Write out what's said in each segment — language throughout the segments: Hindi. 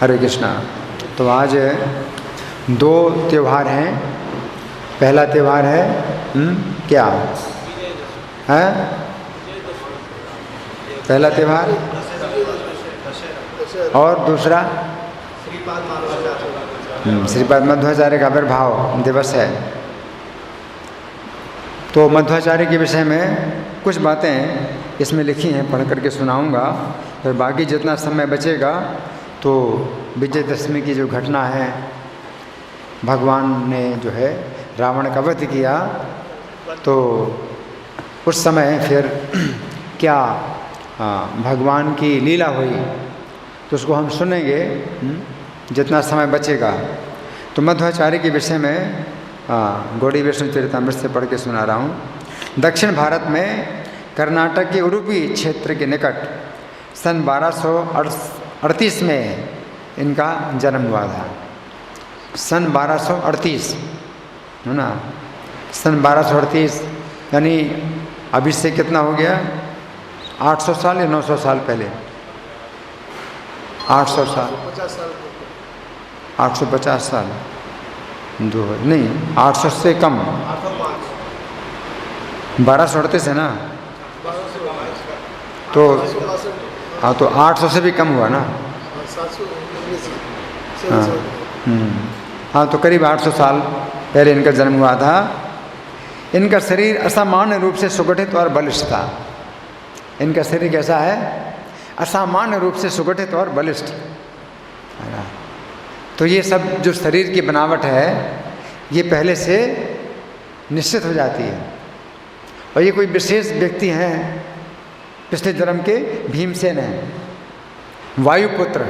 हरे कृष्णा। तो आज दो त्यौहार हैं। पहला त्यौहार है क्या है? पहला त्यौहार और दूसरा श्रीपाद मध्वाचार्य का आविर्भाव दिवस है। तो मध्वाचार्य के विषय में कुछ बातें इसमें लिखी हैं, पढ़ करके सुनाऊंगा। फिर बाकी जितना समय बचेगा तो विजयदशमी की जो घटना है, भगवान ने जो है रावण का वध किया, तो उस समय फिर क्या भगवान की लीला हुई, तो उसको हम सुनेंगे जितना समय बचेगा। तो मध्वाचार्य के विषय में गौड़ी वैष्णव चरितमृत से पढ़ के सुना रहा हूँ। दक्षिण भारत में कर्नाटक के उडुपी क्षेत्र के निकट सन 1238 में इनका जन्म हुआ था। सन 1238 है ना, सन 1238 यानी अभी से कितना हो गया? 800 साल या 900 साल पहले? 800 साल, 850 साल, दो नहीं 800 से कम, 1238 है ना, तो हाँ, तो 800 से भी कम हुआ ना। हाँ, तो करीब 800 साल पहले इनका जन्म हुआ था। इनका शरीर असामान्य रूप से सुगठित और बलिष्ठ था। इनका शरीर कैसा है? असामान्य रूप से सुगठित और बलिष्ठ है ना। तो ये सब जो शरीर की बनावट है ये पहले से निश्चित हो जाती है। और ये कोई विशेष व्यक्ति हैं, पिछले जन्म के भीमसेन हैं, वायुपुत्र,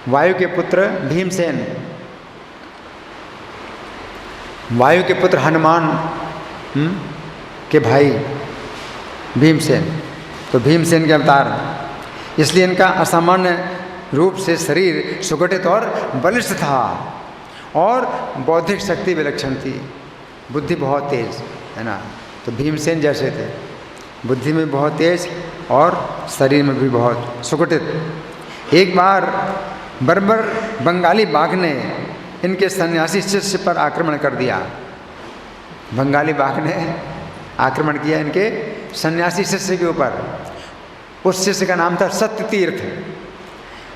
वायु के पुत्र भीमसेन, वायु के पुत्र हनुमान के भाई भीमसेन। तो भीमसेन के अवतार, इसलिए इनका असामान्य रूप से शरीर सुगठित और बलिष्ठ था और बौद्धिक शक्ति विलक्षण थी, बुद्धि बहुत तेज है ना। तो भीमसेन जैसे थे, बुद्धि में बहुत तेज और शरीर में भी बहुत सुगठित। एक बार बर्बर बंगाली बाघ ने इनके सन्यासी शिष्य पर आक्रमण कर दिया। बंगाली बाघ ने आक्रमण किया इनके सन्यासी शिष्य के ऊपर। उस शिष्य का नाम था सत्यतीर्थ।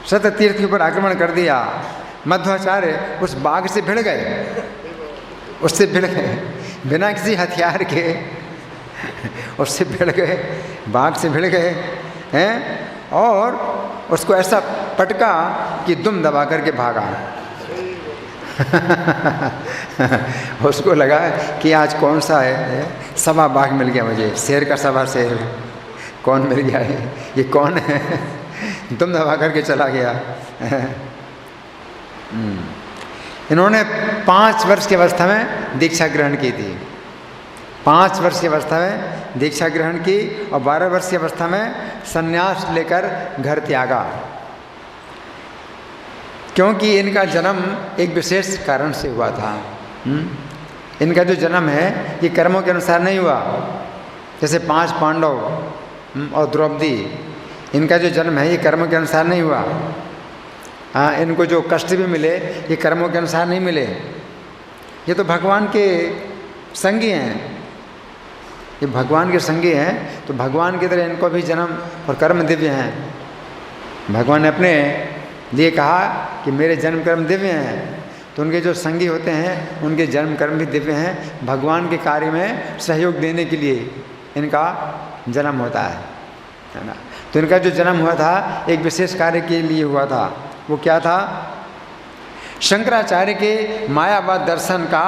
सत्यतीर्थ के ऊपर आक्रमण कर दिया। मध्वाचार्य उस बाघ से भिड़ गए, उससे भिड़ गए बिना किसी हथियार के, उससे भिड़ गए, बाघ से भिड़ गए हैं, और उसको ऐसा पटका कि दुम दबा करके भागा। उसको लगा कि आज कौन सा है सवा बाघ मिल गया मुझे, शेर का सवा शेर कौन मिल गया है, ये कौन है, दुम दबा करके चला गया। इन्होंने 5 वर्ष की अवस्था में दीक्षा ग्रहण की थी। 5 वर्ष की अवस्था में दीक्षा ग्रहण की और 12 वर्ष की अवस्था में संन्यास लेकर घर त्यागा, क्योंकि इनका जन्म एक विशेष कारण से हुआ था। इनका जो जन्म है ये कर्मों के अनुसार नहीं हुआ। जैसे 5 पांडव और द्रौपदी, इनका जो जन्म है ये कर्मों के अनुसार नहीं हुआ। हाँ, इनको जो कष्ट भी मिले ये कर्मों के अनुसार नहीं मिले। ये तो भगवान के संगी हैं, ये भगवान के संगी हैं, तो भगवान की तरह इनको भी जन्म और कर्म दिव्य हैं। भगवान ने अपने लिए कहा कि मेरे जन्म कर्म दिव्य हैं, तो उनके जो संगी होते हैं उनके जन्म कर्म भी दिव्य हैं। भगवान के कार्य में सहयोग देने के लिए इनका जन्म होता है ना। तो इनका जो जन्म हुआ था एक विशेष कार्य के लिए हुआ था। वो क्या था? शंकराचार्य के मायावाद दर्शन का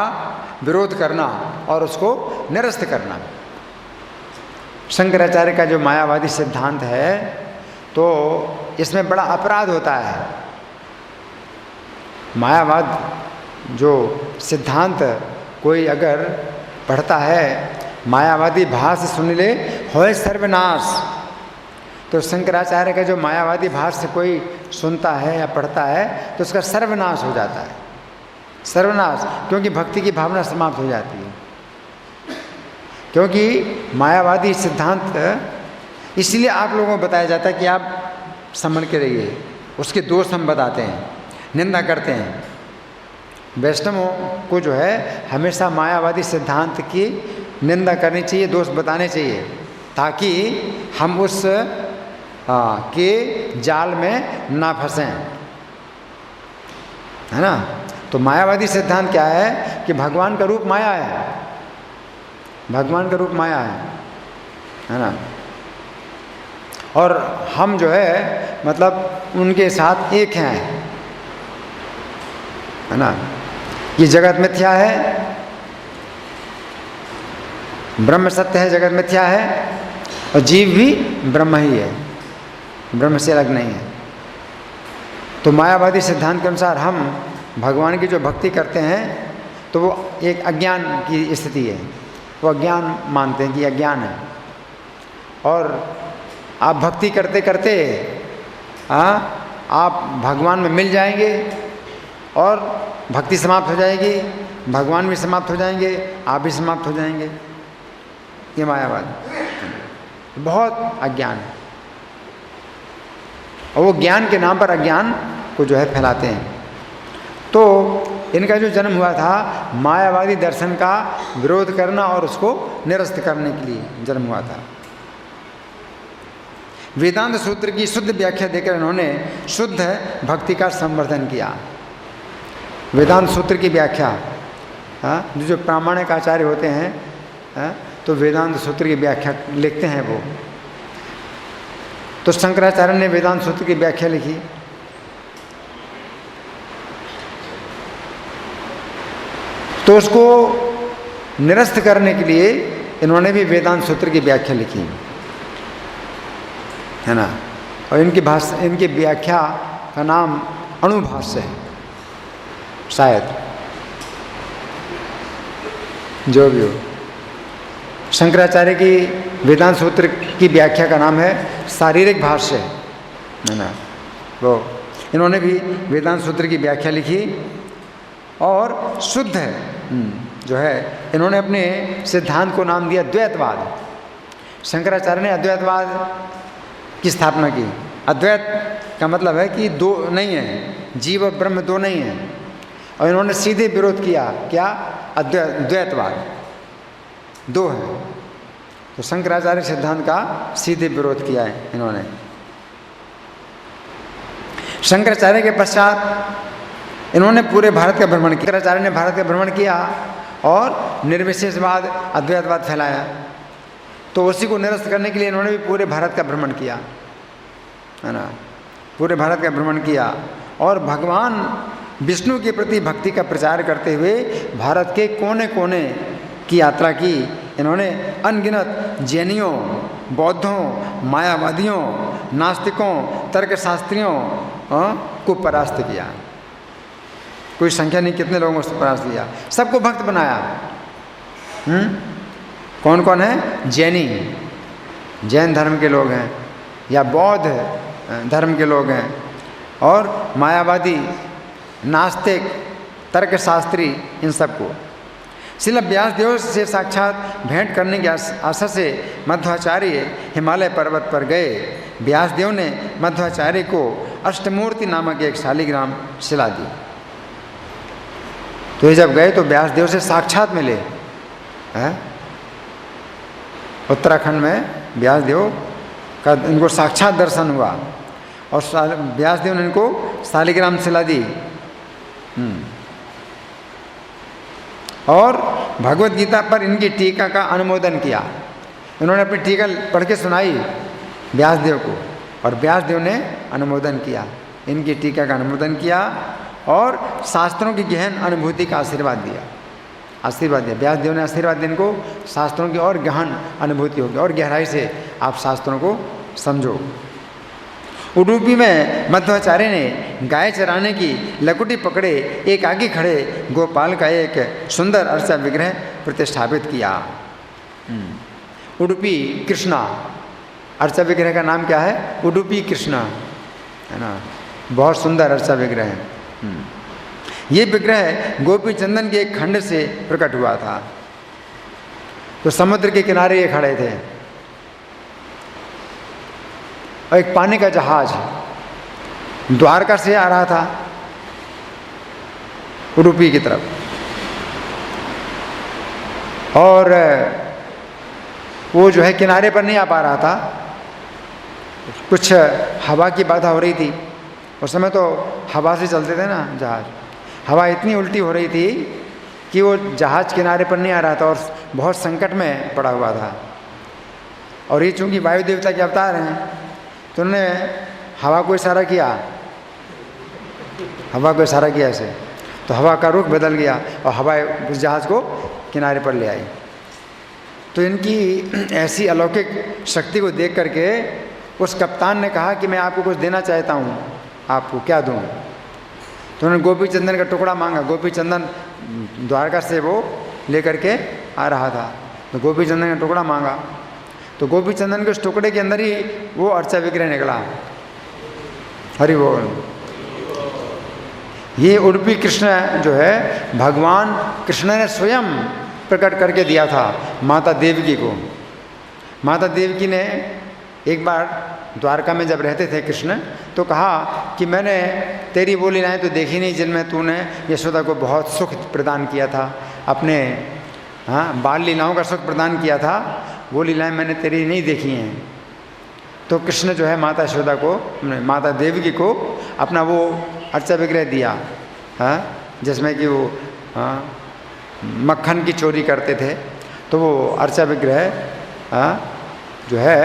विरोध करना और उसको निरस्त करना। शंकराचार्य का जो मायावादी सिद्धांत है तो इसमें बड़ा अपराध होता है। मायावाद जो सिद्धांत कोई अगर पढ़ता है, मायावादी भाष्य सुन ले होए सर्वनाश, तो शंकराचार्य का जो मायावादी भाष्य कोई सुनता है या पढ़ता है तो उसका सर्वनाश हो जाता है। सर्वनाश, क्योंकि भक्ति की भावना समाप्त हो जाती है। क्योंकि मायावादी सिद्धांत इसलिए आप लोगों को बताया जाता है कि आप संभल के रहिए, उसके दोष हम बताते हैं, निंदा करते हैं। वैष्णवों को जो है हमेशा मायावादी सिद्धांत की निंदा करनी चाहिए, दोष बताने चाहिए, ताकि हम उस के जाल में ना फंसें, है ना। तो मायावादी सिद्धांत क्या है कि भगवान का रूप माया है, भगवान का रूप माया है ना। और हम जो है मतलब उनके साथ एक हैं, है ना। ये जगत मिथ्या है, ब्रह्म सत्य है, जगत मिथ्या है, और जीव भी ब्रह्म ही है, ब्रह्म से अलग नहीं है। तो मायावादी सिद्धांत के अनुसार हम भगवान की जो भक्ति करते हैं तो वो एक अज्ञान की स्थिति है, वो अज्ञान मानते हैं कि अज्ञान है। और आप भक्ति करते करते आप भगवान में मिल जाएंगे और भक्ति समाप्त हो जाएगी, भगवान भी समाप्त हो जाएंगे, आप भी समाप्त हो जाएंगे। ये मायावाद बहुत अज्ञान है, और वो ज्ञान के नाम पर अज्ञान को जो है फैलाते हैं। तो इनका जो जन्म हुआ था मायावादी दर्शन का विरोध करना और उसको निरस्त करने के लिए जन्म हुआ था। वेदांत सूत्र की शुद्ध व्याख्या देकर इन्होंने शुद्ध भक्ति का संवर्धन किया। वेदांत सूत्र की व्याख्या जो प्रामाणिक आचार्य होते हैं तो वेदांत सूत्र की व्याख्या लिखते हैं वो। तो शंकराचार्य ने वेदांत सूत्र की व्याख्या लिखी, तो उसको निरस्त करने के लिए इन्होंने भी वेदांत सूत्र की व्याख्या लिखी, है ना। और इनकी भाषा, इनकी व्याख्या का नाम अणुभाष्य है शायद, जो भी हो। शंकराचार्य की वेदांत सूत्र की व्याख्या का नाम है शारीरिक भाष्य, है ना। वो इन्होंने भी वेदांत सूत्र की व्याख्या लिखी और शुद्ध जो है इन्होंने अपने सिद्धांत को नाम दिया द्वैतवाद। शंकराचार्य ने अद्वैतवाद की स्थापना की। अद्वैत का मतलब है कि दो नहीं है, जीव और ब्रह्म दो नहीं है, और इन्होंने सीधे विरोध किया क्या, द्वैतवाद दो है। तो शंकराचार्य सिद्धांत का सीधे विरोध किया है इन्होंने। शंकराचार्य के पश्चात इन्होंने पूरे भारत का भ्रमण किया। शंकराचार्य ने भारत का भ्रमण किया और निर्विशेषवाद अद्वैतवाद फैलाया। तो उसी को निरस्त करने के लिए इन्होंने भी पूरे भारत का भ्रमण किया, है ना। पूरे भारत का भ्रमण किया और भगवान विष्णु के प्रति भक्ति का प्रचार करते हुए भारत के कोने कोने की यात्रा की। इन्होंने अनगिनत जैनियों, बौद्धों, मायावादियों, नास्तिकों, तर्कशास्त्रियों को परास्त किया। कोई संख्या नहीं कितने लोगों को परास्त किया, सबको भक्त बनाया। कौन कौन है? जैनी, जैन धर्म के लोग हैं, या बौद्ध धर्म के लोग हैं, और मायावादी, नास्तिक, तर्कशास्त्री, इन सबको। श्रील व्यासदेव से साक्षात भेंट करने की आशा से मध्वाचार्य हिमालय पर्वत पर गए। व्यासदेव ने मध्वाचार्य को अष्टमूर्ति नामक एक शालिग्राम शिला दी। तो ये जब गए तो व्यासदेव से साक्षात मिले। उत्तराखंड में व्यासदेव का इनको साक्षात दर्शन हुआ और व्यासदेव ने इनको शालिग्राम शिला दी। और भगवत गीता पर इनकी टीका का अनुमोदन किया। इन्होंने अपनी टीका पढ़ के सुनाई व्यासदेव को, और व्यासदेव ने अनुमोदन किया, इनकी टीका का अनुमोदन किया और शास्त्रों की गहन अनुभूति का आशीर्वाद दिया। व्यासदेव ने आशीर्वाद दिया इनको, शास्त्रों की और गहन अनुभूति होगी और गहराई से आप शास्त्रों को समझो। उडुपी में मध्वाचार्य ने गाय चराने की लकुटी पकड़े एक आगे खड़े गोपाल का एक सुंदर अर्चा विग्रह प्रतिष्ठापित किया। उडुपी कृष्णा, अर्चा विग्रह का नाम क्या है? उडुपी कृष्णा, है ना। बहुत सुंदर अर्चा विग्रह है। ये विग्रह गोपी चंदन के एक खंड से प्रकट हुआ था। तो समुद्र के किनारे ये खड़े थे और एक पानी का जहाज द्वारका से आ रहा था उडुपी की तरफ, और वो जो है किनारे पर नहीं आ पा रहा था, कुछ हवा की बाधा हो रही थी। उस समय तो हवा से चलते थे ना जहाज, हवा इतनी उल्टी हो रही थी कि वो जहाज किनारे पर नहीं आ रहा था और बहुत संकट में पड़ा हुआ था। और ये चूँकि वायु देवता के अवतार हैं तो उन्होंने हवा को इशारा किया, हवा को इशारा किया ऐसे, तो हवा का रुख बदल गया और हवा उस जहाज को किनारे पर ले आई। तो इनकी ऐसी अलौकिक शक्ति को देख करके उस कप्तान ने कहा कि मैं आपको कुछ देना चाहता हूँ, आपको क्या दूँ? तो उन्होंने गोपी चंदन का टुकड़ा मांगा। गोपी चंदन द्वारका से वो लेकर के आ रहा था, तो गोपी चंदन का टुकड़ा मांगा। तो गोपी चंदन के उस टुकड़े के अंदर ही वो अर्चा विग्रह निकला। हरि बोल। ये उडुपी कृष्ण जो है भगवान कृष्ण ने स्वयं प्रकट करके दिया था माता देवकी को। माता देवकी ने एक बार द्वारका में जब रहते थे कृष्ण, तो कहा कि मैंने तेरी वो लीलाएँ तो देखी नहीं जिनमें तूने यशोदा को बहुत सुख प्रदान किया था, अपने बाल लीलाओं का सुख प्रदान किया था, वो लीलाएँ मैंने तेरी नहीं देखी हैं। तो कृष्ण जो है माता यशोदा को, माता देवकी को अपना वो अर्चा विग्रह दिया, जिसमें कि वो मक्खन की चोरी करते थे। तो वो अर्चा विग्रह जो है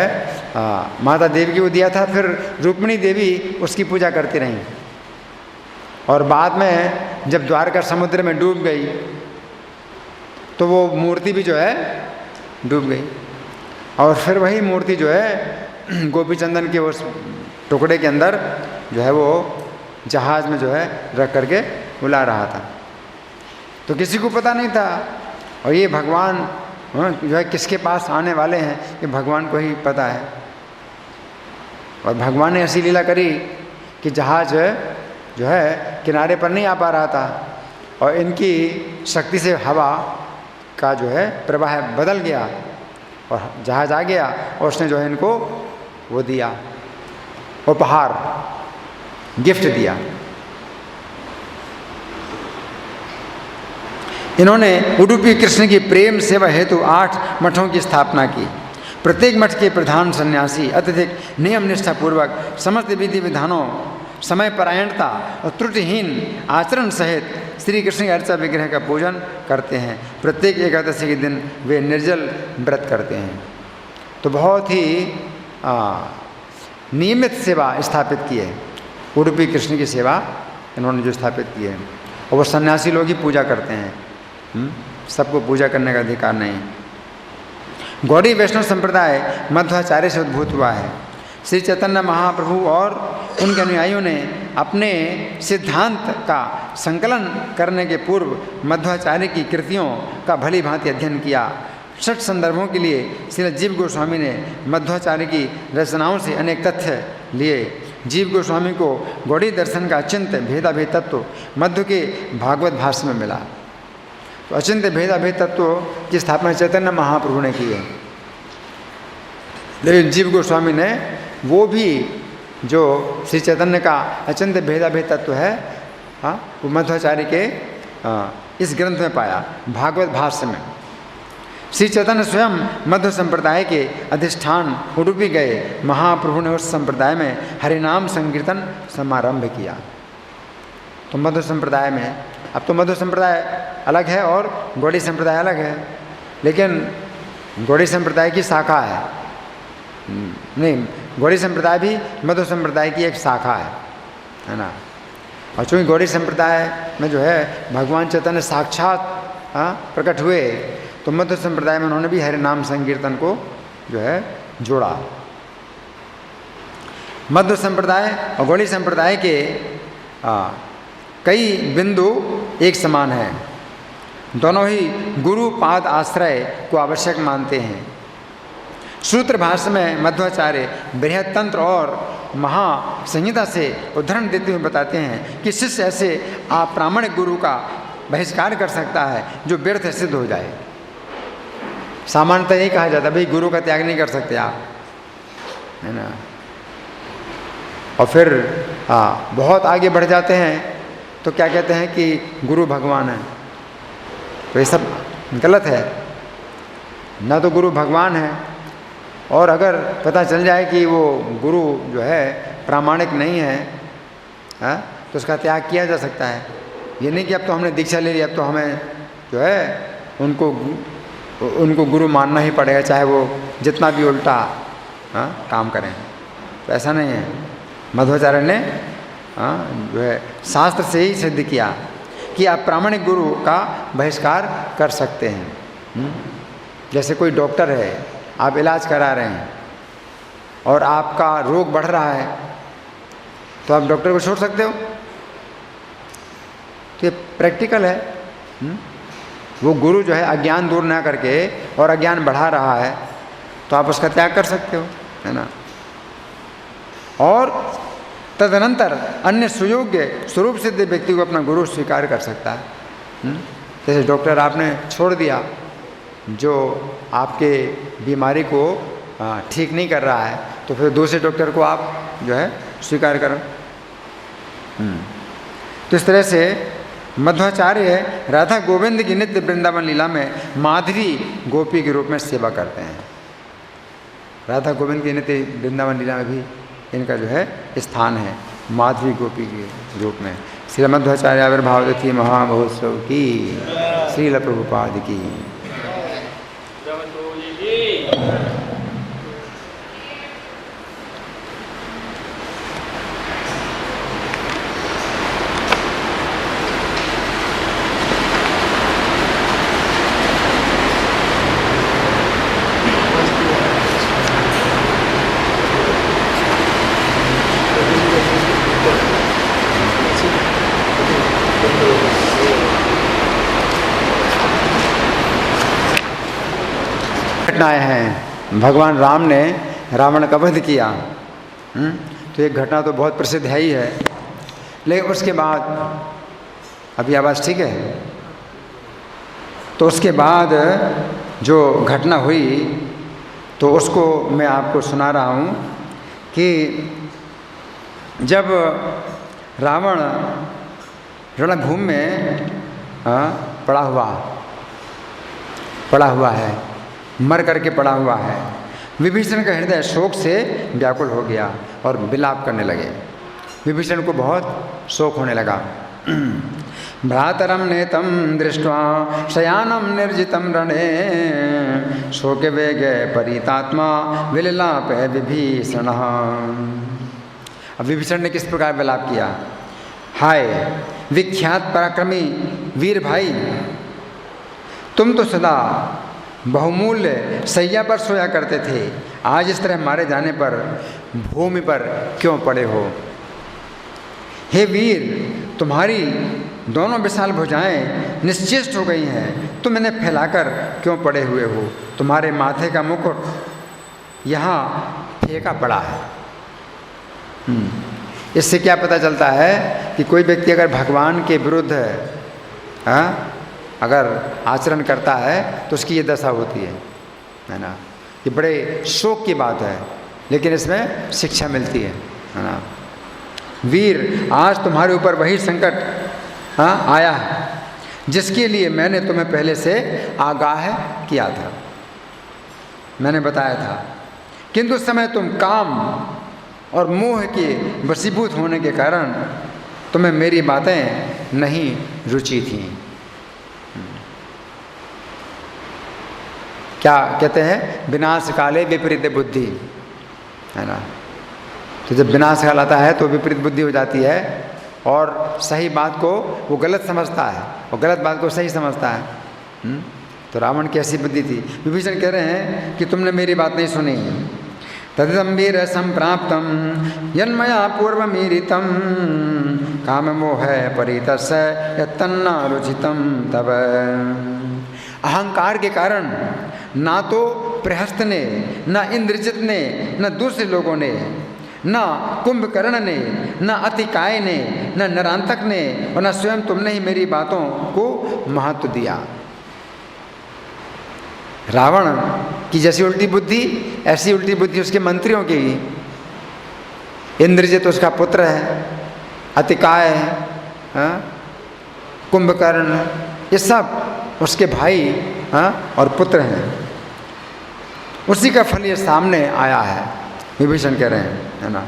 माता देवी को दिया था। फिर रुक्मिणी देवी उसकी पूजा करती रहीं, और बाद में जब द्वारका समुद्र में डूब गई तो वो मूर्ति भी जो है डूब गई, और फिर वही मूर्ति जो है गोपी चंदन के उस टुकड़े के अंदर जो है वो जहाज में जो है रख करके बुला रहा था। तो किसी को पता नहीं था, और ये भगवान जो है किसके पास आने वाले हैं कि भगवान को ही पता है। और भगवान ने ऐसी लीला करी कि जहाज जो है किनारे पर नहीं आ पा रहा था, और इनकी शक्ति से हवा का जो है प्रवाह बदल गया और जहाज आ गया, और उसने जो है इनको वो दिया, उपहार, गिफ्ट दिया। इन्होंने उडुपी कृष्ण की प्रेम सेवा हेतु 8 मठों की स्थापना की। प्रत्येक मठ के प्रधान सन्यासी अत्यधिक नियम निष्ठा पूर्वक समस्त विधि विधानों, समय परायणता और त्रुटिहीन आचरण सहित श्री कृष्ण के अर्चा विग्रह का पूजन करते हैं। प्रत्येक एकादशी के दिन वे निर्जल व्रत करते हैं। तो बहुत ही नियमित सेवा स्थापित की है, उडुपी कृष्ण की सेवा इन्होंने जो स्थापित की है। और वो सन्यासी लोग ही पूजा करते हैं, सबको पूजा करने का अधिकार नहीं। गौड़ी वैष्णव संप्रदाय मध्वाचार्य से उद्भूत हुआ है। श्री चैतन्य महाप्रभु और उनके अनुयायियों ने अपने सिद्धांत का संकलन करने के पूर्व मध्वाचार्य की कृतियों का भली भांति अध्ययन किया। 6 संदर्भों के लिए श्री जीव गोस्वामी ने मध्वाचार्य की रचनाओं से अनेक तथ्य लिए। जीव गोस्वामी को गौड़ी दर्शन का अचिंत्य भेदाभेद तत्व मध्व के भागवत भाष्य में मिला। तो अचिंत्य भेदाभेद तत्व की स्थापना चैतन्य महाप्रभु ने की है, लेकिन जीव गोस्वामी ने वो भी जो श्री चैतन्य का अचिंत्य भेदाभेद तत्व है वो मध्वाचार्य के इस ग्रंथ में पाया, भागवत भाष्य में। श्री चैतन्य स्वयं मध्व संप्रदाय के अधिष्ठान उडुपी गए। महाप्रभु ने उस संप्रदाय में हरिनाम संकीर्तन समारंभ किया। तो मध्व संप्रदाय में, अब तो मध्व संप्रदाय अलग है और गौड़ी संप्रदाय अलग है, लेकिन गौड़ी संप्रदाय की शाखा है, नहीं, गौड़ी संप्रदाय भी मध्व संप्रदाय की एक शाखा है ना। और चूँकि गौड़ी संप्रदाय में जो है भगवान चैतन्य साक्षात प्रकट हुए, तो मध्व संप्रदाय में उन्होंने भी हरिनाम संकीर्तन को जो है जोड़ा। मध्व संप्रदाय और गौड़ी संप्रदाय के कई बिंदु एक समान हैं। दोनों ही गुरु पाद आश्रय को आवश्यक मानते हैं। सूत्र भाष्य में मध्वाचार्य बृहत तंत्र और महासंहिता से उदाहरण देते हुए बताते हैं कि शिष्य ऐसे अप्रामाणिक गुरु का बहिष्कार कर सकता है जो व्यर्थ सिद्ध हो जाए। सामान्यतः यही कहा जाता है, भाई गुरु का त्याग नहीं कर सकते आप, है ना। और फिर बहुत आगे बढ़ जाते हैं तो क्या कहते हैं कि गुरु भगवान है। तो ये सब गलत है। ना तो गुरु भगवान है, और अगर पता चल जाए कि वो गुरु जो है प्रामाणिक नहीं है, तो उसका त्याग किया जा सकता है। ये नहीं कि अब तो हमने दीक्षा ले ली, अब तो हमें जो है उनको गुरु मानना ही पड़ेगा, चाहे वो जितना भी उल्टा काम करें। तो ऐसा नहीं है। मध्वाचार्य ने जो है शास्त्र से ही सिद्ध किया कि आप प्रामाणिक गुरु का बहिष्कार कर सकते हैं। जैसे कोई डॉक्टर है, आप इलाज करा रहे हैं और आपका रोग बढ़ रहा है, तो आप डॉक्टर को छोड़ सकते हो। तो ये प्रैक्टिकल है। वो गुरु जो है अज्ञान दूर ना करके और अज्ञान बढ़ा रहा है, तो आप उसका त्याग कर सकते हो, है ना। और तदनंतर अन्य सुयोग्य स्वरूप सिद्ध व्यक्ति को अपना गुरु स्वीकार कर सकता है। जैसे डॉक्टर आपने छोड़ दिया जो आपके बीमारी को ठीक नहीं कर रहा है, तो फिर दूसरे डॉक्टर को आप जो है स्वीकार करो। तो इस तरह से मध्वाचार्य राधा गोविंद की नित्य वृंदावन लीला में माधवी गोपी के रूप में सेवा करते हैं। राधा गोविंद की नित्य वृंदावन लीला में भी इनका जो है स्थान है, माधवी गोपी के रूप में। श्री मध्वाचार्य आविर्भाव तिथि महामहोत्सव की, श्रील प्रभुपाद की। घटनाएं हैं। भगवान राम ने रावण का वध किया, तो एक घटना तो बहुत प्रसिद्ध है ही है। लेकिन उसके बाद, अभी आवाज़ ठीक है? तो उसके बाद जो घटना हुई तो उसको मैं आपको सुना रहा हूँ कि जब रावण रणभूमि में पड़ा हुआ है, मर करके पड़ा हुआ है, विभीषण का हृदय शोक से व्याकुल हो गया और विलाप करने लगे। विभीषण को बहुत शोक होने लगा। भ्रातरम नेतम दृष्ट्वा शयानम निर्जितम रणे शोके वेगे परितात्मा विललाप विभीषण। अब विभीषण ने किस प्रकार विलाप किया? हाय विख्यात पराक्रमी वीर भाई, तुम तो सदा बहुमूल्य सैया पर सोया करते थे, आज इस तरह मारे जाने पर भूमि पर क्यों पड़े हो? हे वीर, तुम्हारी दोनों विशाल भुजाएं निश्चेष्ट हो गई हैं, तुम इन्हें फैलाकर क्यों पड़े हुए हो? तुम्हारे माथे का मुकुट यहाँ फेंका पड़ा है। इससे क्या पता चलता है कि कोई व्यक्ति अगर भगवान के विरुद्ध अगर आचरण करता है तो उसकी ये दशा होती है ना। ये बड़े शोक की बात है, लेकिन इसमें शिक्षा मिलती है ना। वीर, आज तुम्हारे ऊपर वही संकट आया है जिसके लिए मैंने तुम्हें पहले से आगाह किया था, मैंने बताया था, किंतु उस समय तुम काम और मोह के वशीभूत होने के कारण तुम्हें मेरी बातें नहीं रुचि थीं। क्या कहते हैं? विनाश काले विपरीत बुद्धि, है ना। तो जब विनाश काल आता है तो विपरीत बुद्धि हो जाती है और सही बात को वो गलत समझता है और गलत बात को सही समझता है। तो रावण की ऐसी बुद्धि थी। विभीषण कह रहे हैं कि तुमने मेरी बात नहीं सुनी। तदिदम्बीर संप्राप्तम यन्मया पूर्वमीरितम काम मोह परितस्य यत्तन्ना रुचितम तब। अहंकार के कारण ना तो प्रहस्त ने, ना इंद्रजित ने, न दूसरे लोगों ने, न कुंभकर्ण ने, न अतिकाय ने, न नरांतक ने और न स्वयं तुमने ही मेरी बातों को महत्व दिया। रावण की जैसी उल्टी बुद्धि, ऐसी उल्टी बुद्धि उसके मंत्रियों की। इंद्रजित उसका पुत्र है, अतिकाय है, कुंभकर्ण, ये सब उसके भाई और पुत्र हैं। उसी का फल ये सामने आया है, विभीषण कह रहे हैं, है ना।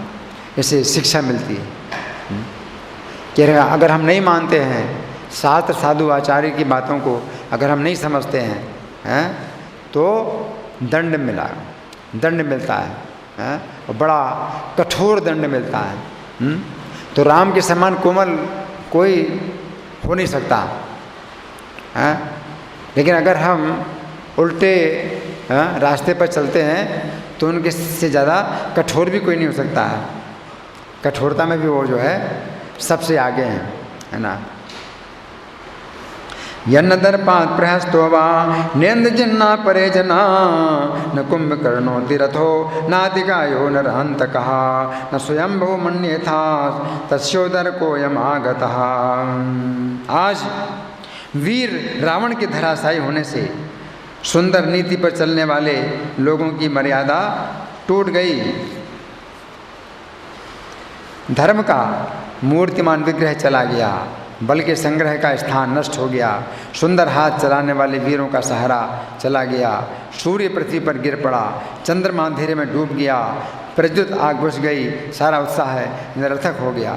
इससे शिक्षा मिलती है कि अगर हम नहीं मानते हैं शास्त्र साधु आचार्य की बातों को, अगर हम नहीं समझते हैं तो दंड मिलता है, और बड़ा कठोर दंड मिलता है। तो राम के समान कोमल कोई हो नहीं सकता है। लेकिन अगर हम उल्टे रास्ते पर चलते हैं तो उनके से ज़्यादा कठोर भी कोई नहीं हो सकता है। कठोरता में भी वो जो है सबसे आगे हैं, है ना। यन्न दर्पात् प्रहस्तो वा नेन्द्र जिन्ना परे जना न कुंभकर्णो तिरथो नातिकायो न रहन्तकः न स्वयंभो मन्येथा तस्योदर को यमागतः। आज वीर रावण के धराशायी होने से सुंदर नीति पर चलने वाले लोगों की मर्यादा टूट गई। धर्म का मूर्तिमान विग्रह चला गया, बल के संग्रह का स्थान नष्ट हो गया, सुंदर हाथ चलाने वाले वीरों का सहारा चला गया, सूर्य पृथ्वी पर गिर पड़ा, चंद्रमा अंधेरे में डूब गया, प्रज्वलित आग बुझ गई, सारा उत्साह निरर्थक हो गया।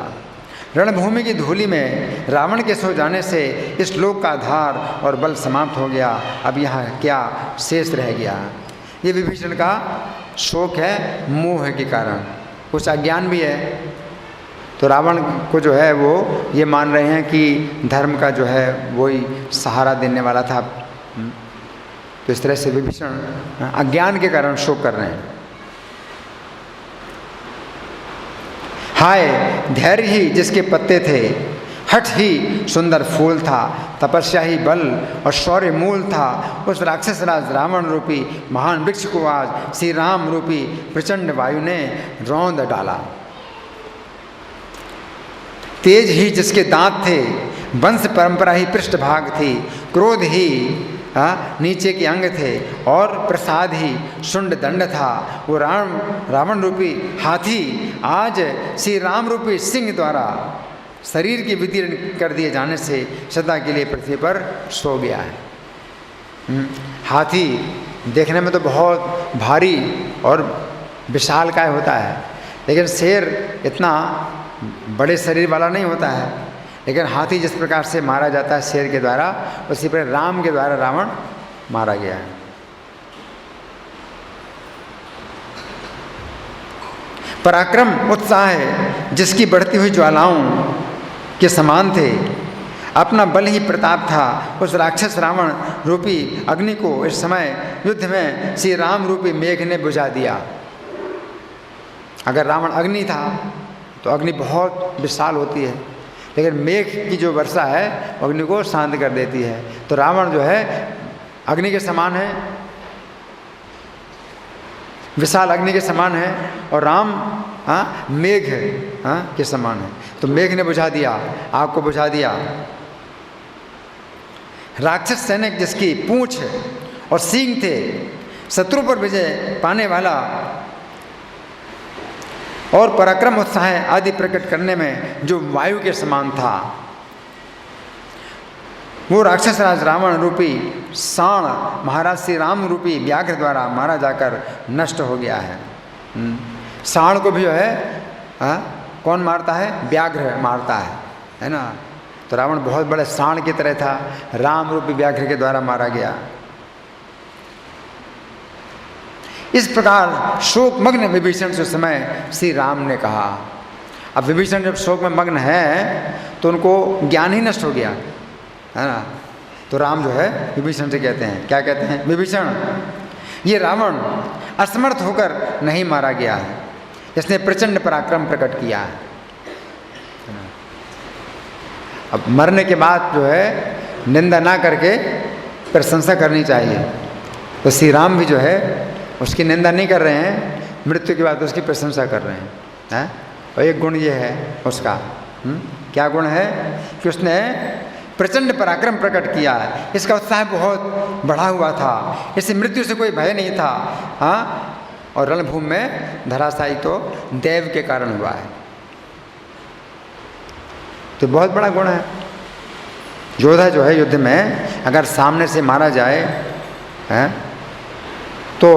रणभूमि की धूलि में रावण के सो जाने से इस लोक का आधार और बल समाप्त हो गया। अब यहाँ क्या शेष रह गया? ये विभीषण का शोक है, मोह के कारण, कुछ अज्ञान भी है। तो रावण को जो है वो ये मान रहे हैं कि धर्म का जो है वही सहारा देने वाला था। तो इस तरह से विभीषण अज्ञान के कारण शोक कर रहे हैं। हाय धैर्य ही जिसके पत्ते थे, हठ ही सुंदर फूल था, तपस्या ही बल और शौर्य मूल था, उस राक्षस राज रावण रूपी महान वृक्ष को आज श्री राम रूपी प्रचंड वायु ने रौंद डाला। तेज ही जिसके दांत थे, वंश परंपरा ही पृष्ठभाग थी, क्रोध ही नीचे के अंग थे और प्रसाद ही शुंड दंड था। वो रावण रूपी हाथी आज श्री राम रूपी सिंह द्वारा शरीर की विदीर्ण कर दिए जाने से सदा के लिए पृथ्वी पर सो गया है। हाथी देखने में तो बहुत भारी और विशालकाय होता है, लेकिन शेर इतना बड़े शरीर वाला नहीं होता है। लेकिन हाथी जिस प्रकार से मारा जाता है शेर के द्वारा, उसी प्रकार राम के द्वारा रावण मारा गया है। पराक्रम उत्साह है जिसकी बढ़ती हुई ज्वालाओं के समान थे, अपना बल ही प्रताप था। उस राक्षस रावण रूपी अग्नि को इस समय युद्ध में श्री राम रूपी मेघ ने बुझा दिया। अगर रावण अग्नि था तो अग्नि बहुत विशाल होती है, लेकिन मेघ की जो वर्षा है वो अग्नि को शांत कर देती है। तो रावण जो है अग्नि के समान है, विशाल अग्नि के समान है, और राम मेघ के समान है। तो मेघ ने बुझा दिया, आग को बुझा दिया। राक्षस सैनिक जिसकी पूंछ और सींग थे, शत्रु पर विजय पाने वाला और पराक्रम उत्साह आदि प्रकट करने में जो वायु के समान था, वो राक्षस राज रावण रूपी साण महाराज श्री राम रूपी व्याघ्र द्वारा मारा जाकर नष्ट हो गया है। साण को भी जो है कौन मारता है? व्याघ्र मारता है ना। तो रावण बहुत बड़े साण की तरह था, राम रूपी व्याघ्र के द्वारा मारा गया। इस प्रकार शोकमग्न विभीषण से समय श्री राम ने कहा। अब विभीषण जब शोक में मग्न है तो उनको ज्ञान ही नष्ट हो गया, है ना। तो राम जो है विभीषण से कहते हैं, क्या कहते हैं? विभीषण, ये रावण असमर्थ होकर नहीं मारा गया है, इसने प्रचंड पराक्रम प्रकट किया है। अब मरने के बाद जो है निंदा ना करके प्रशंसा करनी चाहिए। तो श्री राम भी जो है उसकी निंदा नहीं कर रहे हैं, मृत्यु के बाद उसकी प्रशंसा कर रहे हैं। और एक गुण ये है उसका, क्या गुण है? कि उसने प्रचंड पराक्रम प्रकट किया है, इसका उत्साह बहुत बढ़ा हुआ था, इसे मृत्यु से कोई भय नहीं था। और रणभूमि में धराशायी तो देव के कारण हुआ है। तो बहुत बड़ा गुण है। योद्धा जो है युद्ध में अगर सामने से मारा जाए है तो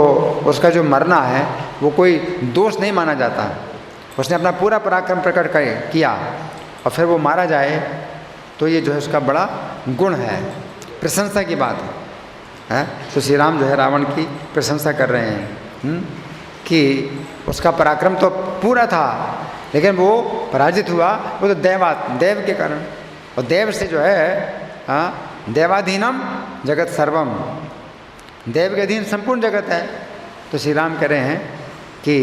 उसका जो मरना है वो कोई दोष नहीं माना जाता। उसने अपना पूरा पराक्रम प्रकट किया और फिर वो मारा जाए तो ये जो है उसका बड़ा गुण है, प्रशंसा की बात है। तो श्री राम जो है रावण की प्रशंसा कर रहे हैं कि उसका पराक्रम तो पूरा था लेकिन वो पराजित हुआ, वो तो देव के कारण। और देव से जो है देवाधीनम जगत सर्वम, देव के अधीन संपूर्ण जगत है। तो श्री राम कह रहे हैं कि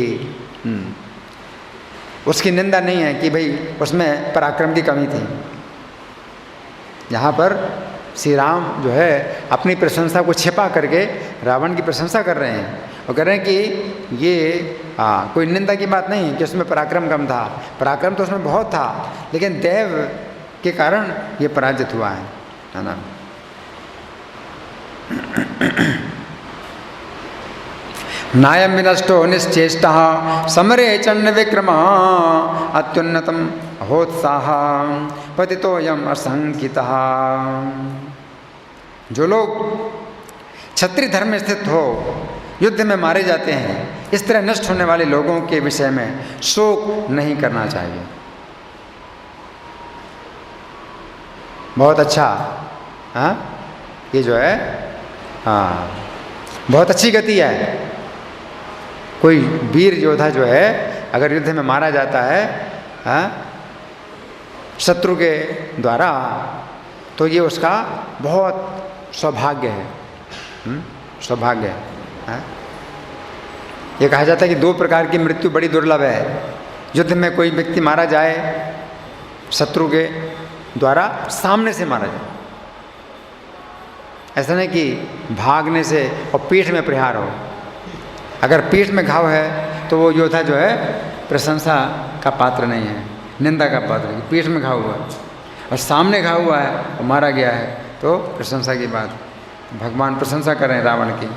उसकी निंदा नहीं है कि भाई उसमें पराक्रम की कमी थी। यहाँ पर श्री राम जो है अपनी प्रशंसा को छिपा करके रावण की प्रशंसा कर रहे हैं और कह रहे हैं कि ये कोई निंदा की बात नहीं कि उसमें पराक्रम कम था, पराक्रम तो उसमें बहुत था लेकिन देव के कारण ये पराजित हुआ है ना। नायम विनष्टो निश्चेष्टः समरे चंड विक्रम अत्युन्नतम होत्साह पतितोयम असंकितः। जो लोग क्षत्रिय धर्म में स्थित हो युद्ध में मारे जाते हैं, इस तरह नष्ट होने वाले लोगों के विषय में शोक नहीं करना चाहिए। बहुत अच्छा, हाँ ये जो है बहुत अच्छी गति है। कोई वीर योद्धा जो है अगर युद्ध में मारा जाता है शत्रु के द्वारा तो ये उसका बहुत सौभाग्य है, सौभाग्य है। ये कहा जाता है कि 2 प्रकार की मृत्यु बड़ी दुर्लभ है। युद्ध में कोई व्यक्ति मारा जाए शत्रु के द्वारा, सामने से मारा जाए, ऐसा नहीं कि भागने से और पीठ में प्रहार हो। अगर पीठ में घाव है तो वो योद्धा जो है प्रशंसा का पात्र नहीं है, निंदा का पात्र है। पीठ में घाव हुआ है और सामने घाव हुआ है और मारा गया है तो प्रशंसा की बात। भगवान प्रशंसा कर रहे हैं रावण की।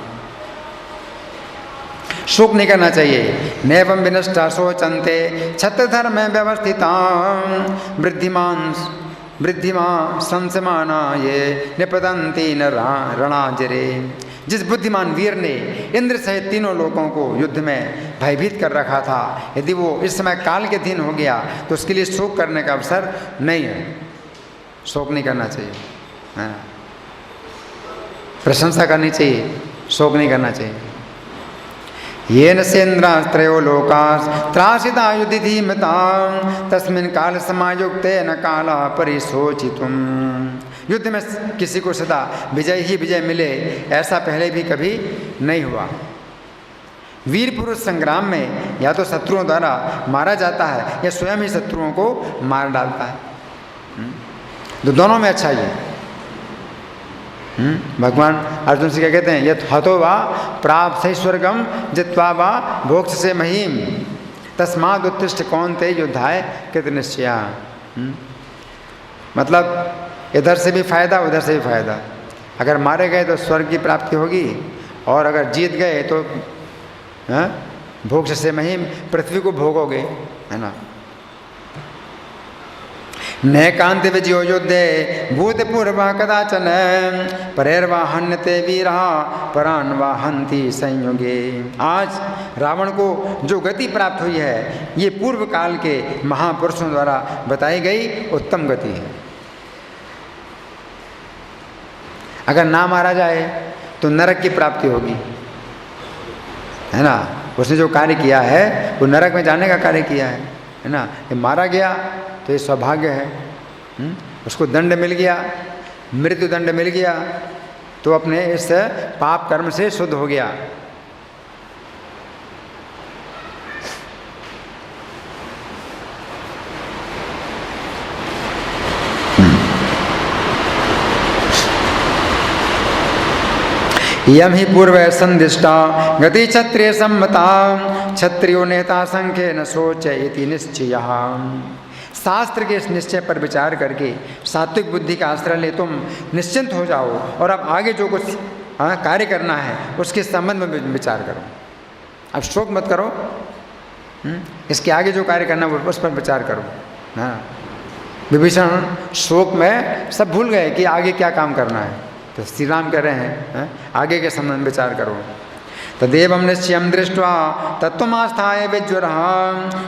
शोक नहीं करना चाहिए। नैवम विनष्टा शोचन्ते छत्र धर्म व्यवस्थिता वृद्धिमान संसमाना ये निपतंती न रणाजरे। जिस बुद्धिमान वीर ने इंद्र सहित तीनों लोगों को युद्ध में भयभीत कर रखा था, यदि वो इस समय काल के अधीन हो गया तो उसके लिए शोक करने का अवसर नहीं है। शोक नहीं करना चाहिए, प्रशंसा करनी चाहिए, शोक नहीं करना चाहिए। येन सेन्द्रास्त्रयो लोकास् त्रासिता युधि धीमता तस्मिन् काल समायुक्ते न काला परिशोचितुम। युद्ध में किसी को सदा विजय ही विजय मिले ऐसा पहले भी कभी नहीं हुआ। वीर पुरुष संग्राम में या तो शत्रुओं द्वारा मारा जाता है या स्वयं ही शत्रुओं को मार डालता है। तो दोनों में अच्छा ही भगवान अर्जुन से क्या कहते हैं, यत् हतो वा प्राप्त स्वर्गम जित्वा वा भोक्ष से महीम तस्माद् उत्तिष्ठ कौन्ते युद्धाय कृत निश्चया। मतलब इधर से भी फायदा उधर से भी फायदा। अगर मारे गए तो स्वर्ग की प्राप्ति होगी और अगर जीत गए तो भोक्ष से महीम पृथ्वी को भोगोगे, है ना। न कांति विजयो युद्धे भूतपूर्वा कदाचन परेर्वा हन्यते वीरा परान वा हन्ति संयुगे। आज रावण को जो गति प्राप्त हुई है ये पूर्व काल के महापुरुषों द्वारा बताई गई उत्तम गति है। अगर ना मारा जाए तो नरक की प्राप्ति होगी, है ना। उसने जो कार्य किया है वो नरक में जाने का कार्य किया है ना। ये मारा गया तो ये सौभाग्य है। उसको दंड मिल गया, मृत्यु दंड मिल गया तो अपने इस पाप कर्म से शुद्ध हो गया। यम ही पूर्व संदिष्टा गति क्षत्रिय सम्मता क्षत्रियो नेता संख्य न सोच इति निश्चय। शास्त्र के इस निश्चय पर विचार करके सात्विक बुद्धि का आश्रय ले तुम निश्चिंत हो जाओ और अब आगे जो कुछ कार्य करना है उसके संबंध में विचार करो। अब शोक मत करो, इसके आगे जो कार्य करना वो उस पर विचार करो। हाँ, विभीषण शोक में सब भूल गए कि आगे क्या काम करना है। तो श्री राम कह रहे हैं आगे के संबंध विचार करो। तदेव निश्चयं दृष्ट्वा तत्त्वमास्थाय विज्वरः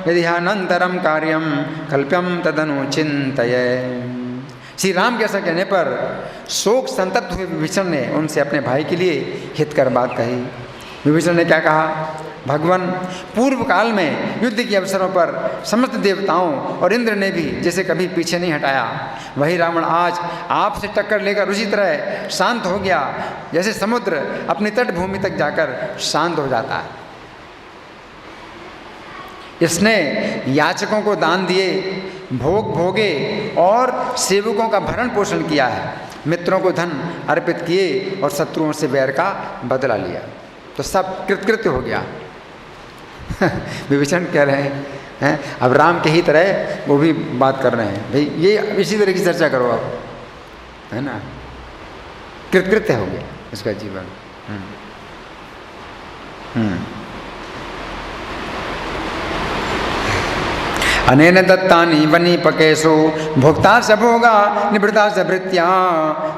यदि अनंतरम कार्यम कल्प्यम तदनु चिंतये। श्री राम के ऐसा कहने पर शोक संतप्त हुए विभीषण ने उनसे अपने भाई के लिए हितकर बात कही। विभीषण ने क्या कहा? भगवान, पूर्व काल में युद्ध के अवसरों पर समस्त देवताओं और इंद्र ने भी जैसे कभी पीछे नहीं हटाया, वही रावण आज आपसे टक्कर लेकर उसी तरह शांत हो गया जैसे समुद्र अपनी तटभूमि तक जाकर शांत हो जाता है। इसने याचकों को दान दिए, भोग भोगे और सेवकों का भरण पोषण किया है, मित्रों को धन अर्पित किए और शत्रुओं से वैर का बदला लिया। तो सब कृतकृत्य हो गया। विभीषण कह रहे हैं अब राम के ही तरह वो भी बात कर रहे हैं, भाई ये इसी तरह की चर्चा करो आप, है ना। कृतकृत्य हो गया इसका जीवन। अनेन दत्तानि वनीपकेषु भोक्ता स भोगा निवृत्ता स भृत्या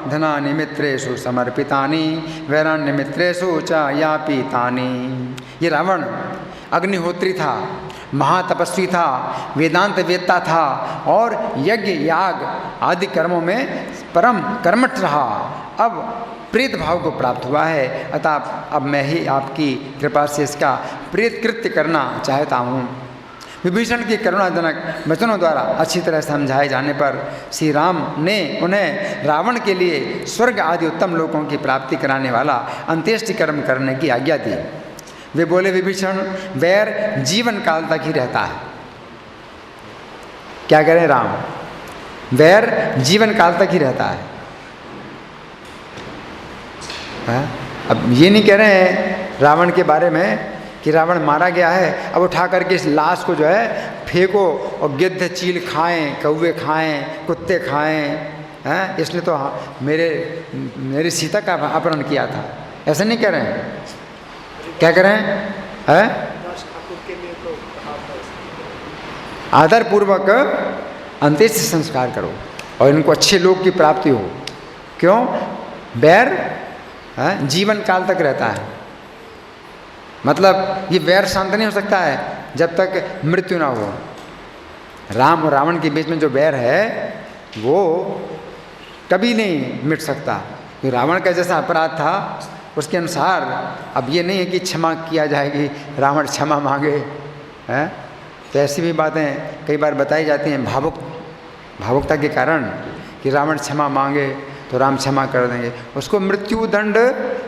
धनानि मित्रेषु समर्पितानि वैराण्य मित्रेषु च यापितानि। ये रावण अग्निहोत्री था, महातपस्वी था, वेदांत वेत्ता था और यज्ञ याग आदि कर्मों में परम कर्मठ रहा। अब प्रेत भाव को प्राप्त हुआ है, अतः अब मैं ही आपकी कृपा से इसका प्रेत कृत्य करना चाहता हूँ। विभीषण की करुणाजनक वचनों द्वारा अच्छी तरह समझाए जाने पर श्री राम ने उन्हें रावण के लिए स्वर्ग आदि उत्तम लोकों की प्राप्ति कराने वाला अंत्येष्टि कर्म करने की आज्ञा दी। वे बोले, विभीषण, वैर जीवन काल तक ही रहता है। क्या करें राम? वैर जीवन काल तक ही रहता है। अब ये नहीं कह रहे हैं रावण के बारे में कि रावण मारा गया है, अब उठा करके इस लाश को जो है फेंको और गिद्ध चील खाएं, कौवे खाएं, कुत्ते खाएं, हैं, इसलिए तो मेरी सीता का अपहरण किया था। ऐसा नहीं कह रहे हैं। क्या कह रहे हैं? आदर पूर्वक अंत्येष्टि संस्कार करो और इनको अच्छे लोग की प्राप्ति हो। क्यों? वैर जीवन काल तक रहता है। मतलब ये वैर शांत नहीं हो सकता है जब तक मृत्यु ना हो। राम और रावण के बीच में जो वैर है वो कभी नहीं मिट सकता। तो रावण का जैसा अपराध था उसके अनुसार अब ये नहीं है कि क्षमा किया जाएगी, रावण क्षमा मांगे, हैं। तो ऐसी भी बातें कई बार बताई जाती हैं भावुकता के कारण कि रावण क्षमा मांगे तो राम क्षमा कर देंगे। उसको मृत्यु दंड